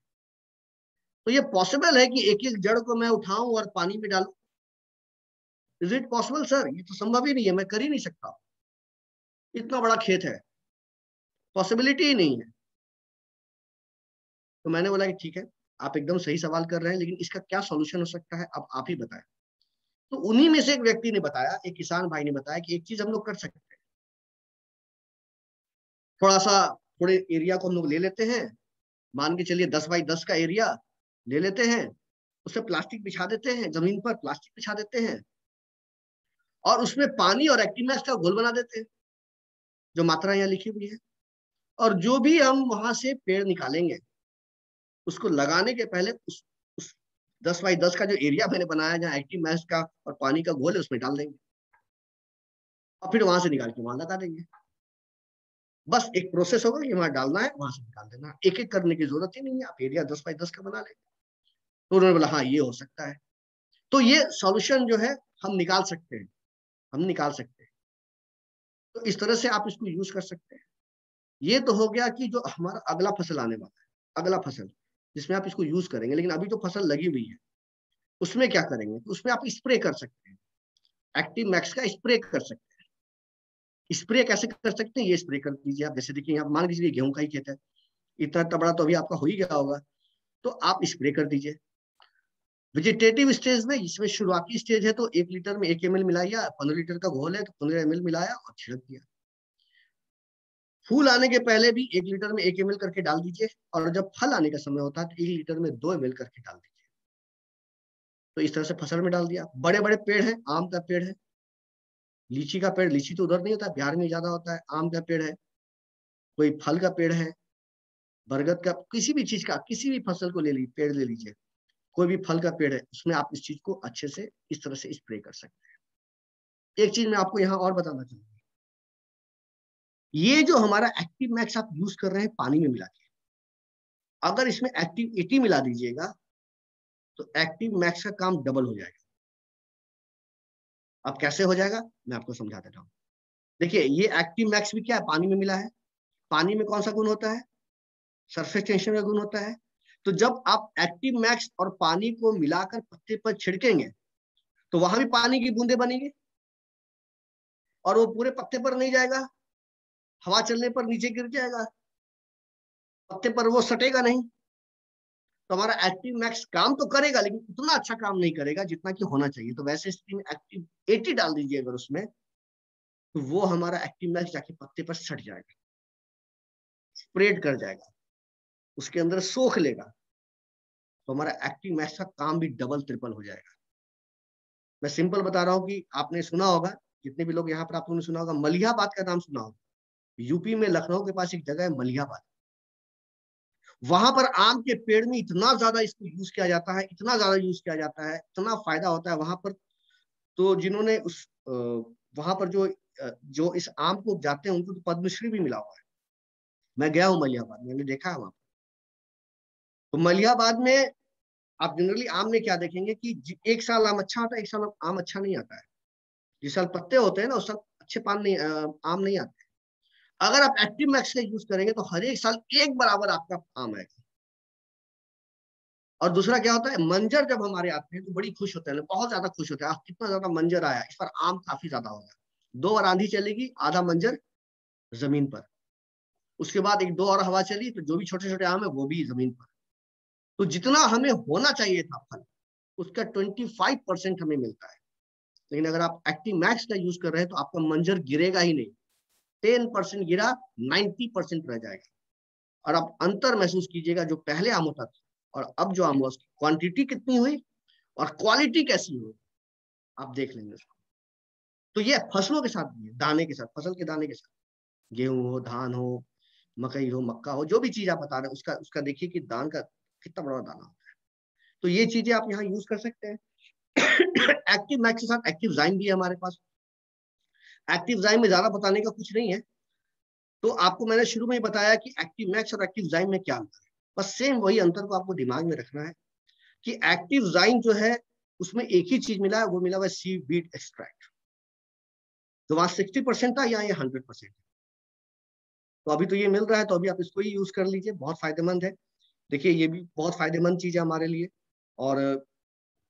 तो ये पॉसिबल है कि एक एक जड़ को मैं उठाऊं और पानी में डालूं? Is it possible sir? ये तो संभव ही नहीं है, मैं कर ही नहीं सकता, इतना बड़ा खेत है, पॉसिबिलिटी ही नहीं है। तो मैंने बोला कि ठीक है, आप एकदम सही सवाल कर रहे हैं, लेकिन इसका क्या सॉल्यूशन हो सकता है अब आप ही बताएं। तो उन्हीं में से एक व्यक्ति ने बताया, एक किसान भाई ने बताया कि एक चीज हम लोग कर सकते हैं, थोड़े एरिया को हम लोग ले लेते हैं, मान के चलिए 10 बाई 10 का एरिया ले लेते हैं, उसमें प्लास्टिक बिछा देते हैं, जमीन पर प्लास्टिक बिछा देते हैं और उसमें पानी और एक्टिव का घोल बना देते हैं, जो मात्रा यहाँ लिखी हुई है। और जो भी हम वहां से पेड़ निकालेंगे उसको लगाने के पहले उस 10 बाई 10 का जो एरिया मैंने बनाया जहाँ एक्टिव मैथ का और पानी का घोल है उसमें डाल देंगे और फिर वहां से निकाल के वहां लगा देंगे। बस एक प्रोसेस होगा कि वहां डालना है, वहां से निकाल देना, एक एक करने की जरूरत ही नहीं है, आप एरिया 10 बाई 10 का बना लेंगे। तो उन्होंने बोला हाँ ये हो सकता है। तो ये सॉल्यूशन जो है हम निकाल सकते हैं, हम निकाल सकते हैं। तो इस तरह से आप इसको यूज कर सकते हैं। ये तो हो गया कि जो हमारा अगला फसल आने वाला है, अगला फसल जिसमें आप इसको यूज करेंगे। लेकिन अभी जो फसल लगी हुई है उसमें क्या करेंगे, तो उसमें आप स्प्रे कर सकते हैं, एक्टिव मैक्स का स्प्रे कर सकते हैं। स्प्रे कैसे कर सकते हैं, ये स्प्रे कर दीजिए आप। जैसे देखिए, आप मान लीजिए गेहूं का ही खेत है, इतना बड़ा तो अभी आपका हो ही गया होगा, तो आप स्प्रे कर दीजिए। वेजिटेटिव स्टेज में, इसमें शुरुआती स्टेज है, तो 1 लीटर में 1 ml मिलाइया, 15 लीटर का घोल है तो 15 ml मिलाया और छिड़क दिया। फूल आने के पहले भी 1 लीटर में 1 ml करके डाल दीजिए, और जब फल आने का समय होता है तो 1 लीटर में 2 ml करके डाल दीजिए। तो इस तरह से फसल में डाल दिया। बड़े बड़े पेड़ है, आम का पेड़ है, लीची का पेड़, लीची तो उधर नहीं होता, बिहार में ज्यादा होता है। आम का पेड़ है, कोई फल का पेड़ है, बरगद का, किसी भी चीज का, किसी भी फसल को ले लीजिए, पेड़ ले लीजिए, कोई भी फल का पेड़ है, उसमें आप इस चीज को अच्छे से इस तरह से स्प्रे कर सकते हैं। एक चीज मैं आपको यहाँ और बताना चाहूंगा, ये जो हमारा एक्टिव मैक्स आप यूज कर रहे हैं पानी में मिला के, अगर इसमें एक्टिव 80 मिला दीजिएगा तो एक्टिव मैक्स का काम डबल हो जाएगा। अब कैसे हो जाएगा मैं आपको समझा देता हूँ। देखिए, ये एक्टिव मैक्स भी क्या है, पानी में मिला है। पानी में कौन सा गुण होता है, सरफेस टेंशन का गुण होता है। तो जब आप एक्टिव मैक्स और पानी को मिलाकर पत्ते पर छिड़केंगे तो वहां भी पानी की बूंदे बनेंगी और वो पूरे पत्ते पर नहीं जाएगा, हवा चलने पर नीचे गिर जाएगा, पत्ते पर वो सटेगा नहीं। तो हमारा एक्टिव मैक्स काम तो करेगा, लेकिन उतना अच्छा काम नहीं करेगा जितना कि होना चाहिए। तो वैसे स्थिति में एक्टिव 80 डाल दीजिए अगर उसमें, तो वो हमारा एक्टिव मैक्स जाके पत्ते पर सट जाएगा, स्प्रेड कर जाएगा, उसके अंदर सोख लेगा। तो हमारा एक्टिव मैक्स का काम भी डबल ट्रिपल हो जाएगा। मैं सिंपल बता रहा हूँ कि आपने सुना होगा, जितने भी लोग यहाँ पर, आप लोगों ने सुना होगा, मलिहाबाद का नाम सुना होगा। यूपी में लखनऊ के पास एक जगह है मलिहाबाद, वहां पर आम के पेड़ में इतना ज्यादा इसको यूज किया जाता है, इतना ज्यादा यूज किया जाता है, इतना फायदा होता है वहां पर। तो जिन्होंने उस वहां पर जो इस आम को उपजाते हैं उनको तो पद्मश्री भी मिला हुआ है। मैं गया हूँ मलिहाबाद, मैंने देखा है वहां पर। तो मलिहाबाद में आप जनरली आम में क्या देखेंगे कि एक साल आम अच्छा आता है, एक साल आम अच्छा नहीं आता है। जिस साल पत्ते होते हैं ना उस साल अच्छे आम नहीं आते। अगर आप एक्टिव मैक्स का यूज करेंगे तो हर एक साल एक बराबर आपका आम आएगा। और दूसरा क्या होता है, मंजर जब हमारे आते हैं तो बड़ी खुश होते हैं, बहुत ज्यादा खुश होते हैं, कितना ज्यादा मंजर आया, इस पर आम काफी ज्यादा होगा। 2 बार आंधी चलेगी, आधा मंजर जमीन पर, उसके बाद 1-2 और हवा चली तो जो भी छोटे छोटे आम है वो भी जमीन पर। तो जितना हमें होना चाहिए था फल, उसका 25% हमें मिलता है। लेकिन अगर आप एक्टिव मैक्स का यूज कर रहे हैं तो आपका मंजर गिरेगा ही नहीं, 10% गिरा, 90% रह जाएगा। और आप अंतर महसूस कीजिएगा, जो पहले आम होता था और अब जो आम हुआ, उसकी क्वांटिटी कितनी हुई और क्वालिटी कैसी हुई, आप देख लेंगे उसको। तो ये फसलों के साथ भी है, दाने के साथ, फसल के दाने के साथ, गेहूं हो, धान हो, मकई हो, मक्का हो, जो भी चीज आप बता रहे हैं उसका उसका देखिए कि दान का कितना बड़ा दाना होता है। तो ये चीजें आप यहाँ यूज कर सकते हैं। एक्टिव मैक्स के साथ एक्टिव जाइम भी है हमारे पास। एक्टिव जाइम में ज्यादा बताने का कुछ नहीं है, तो आपको मैंने शुरू में ही बताया कि एक्टिव मैक्स और एक्टिव जाइम में क्या अंतर है। बस सेम वही अंतर को आपको दिमाग में रखना है कि एक्टिव जाइम जो है उसमें एक ही चीज मिला है, वो मिला हुआ है सीवीड एक्सट्रैक्ट। तो वहां 60% था, यहाँ ये 100%। तो अभी तो ये मिल रहा है, तो अभी आप इसको ही यूज कर लीजिए, बहुत फायदेमंद है। देखिए, ये भी बहुत फायदेमंद चीज है हमारे लिए। और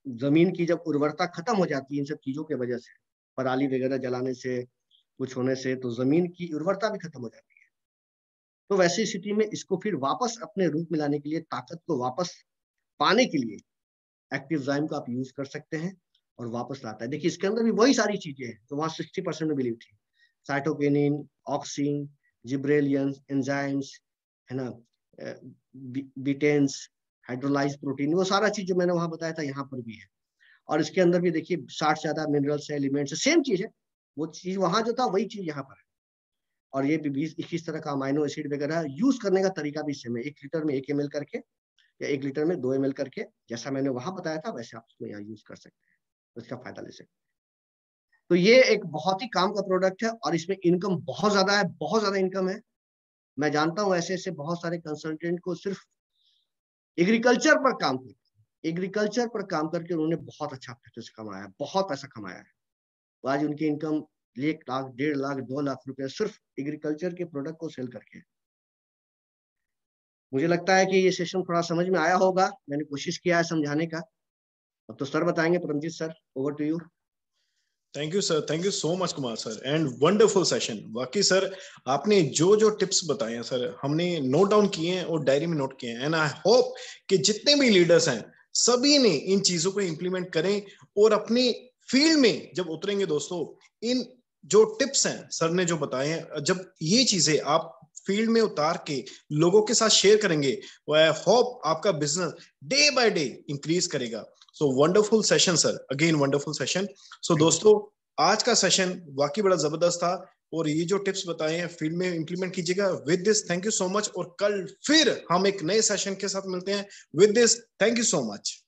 जमीन की जब उर्वरता खत्म हो जाती है इन सब चीजों के वजह से, पराली वगैरह जलाने से, कुछ होने से, तो जमीन की उर्वरता भी खत्म हो जाती है। तो वैसी स्थिति में इसको फिर वापस अपने रूप में लाने के लिए, ताकत को वापस पाने के लिए एक्टिवजाइम का आप यूज कर सकते हैं और वापस लाता है। देखिए इसके अंदर भी वही सारी चीजें हैं तो वहां 60% में बिलीव थी, साइटोकिनिन, ऑक्सिन, जिब्रेलियंस, एंजाइम्स, है ना, बीटेंस, हाइड्रोलाइज प्रोटीन, वो सारा चीज जो मैंने वहां बताया था यहाँ पर भी है। और इसके अंदर भी देखिए 60 से ज्यादा मिनरल्स है, एलिमेंट्स है, सेम चीज है, वो चीज वहां जो था वही चीज यहाँ पर है। और ये भी 20-21 तरह का अमाइनो एसिड वगैरह, यूज करने का तरीका भी सेम है, 1 लीटर में 1 ml करके या 1 लीटर में 2 ml करके, जैसा मैंने वहां बताया था वैसे आप उसको यहाँ यूज कर सकते हैं, उसका फायदा ले सकते हैं। तो ये एक बहुत ही काम का प्रोडक्ट है और इसमें इनकम बहुत ज्यादा है, बहुत ज्यादा इनकम है। मैं जानता हूँ ऐसे ऐसे बहुत सारे कंसल्टेंट को सिर्फ एग्रीकल्चर पर काम करके, एग्रीकल्चर पर काम करके उन्होंने बहुत अच्छा पैसा कमाया, बहुत पैसा कमाया है। तो आज उनकी इनकम 1 लाख, 1.5 लाख, 2 लाख रुपए सिर्फ एग्रीकल्चर के प्रोडक्ट को सेल करके। मुझे लगता है कि ये सेशन थोड़ा समझ में आया होगा, मैंने कोशिश किया है समझाने का। अब तो सर बताएंगे, Paramjeet sir, over to you. Thank you sir, thank you so much Kumar sir, and wonderful session. वाकई सर आपने जो जो टिप्स बताए हैं सर हमने नोट डाउन किए हैं और डायरी में नोट किए हैं, एंड आई होप कि जितने भी लीडर्स हैं सभी ने इन चीजों को इंप्लीमेंट करें और अपनी फील्ड में जब उतरेंगे दोस्तों, इन जो टिप्स हैं सर ने जो बताए हैं, जब ये चीजें आप फील्ड में उतार के लोगों के साथ शेयर करेंगे, आई होप आपका business day by day increase करेगा। So wonderful session sir, again wonderful session. So दोस्तों आज का सेशन वाकई बड़ा जबरदस्त था और ये जो टिप्स बताए हैं फील्ड में इंप्लीमेंट कीजिएगा। With this thank you so much और कल फिर हम एक नए सेशन के साथ मिलते हैं। With this thank you so much.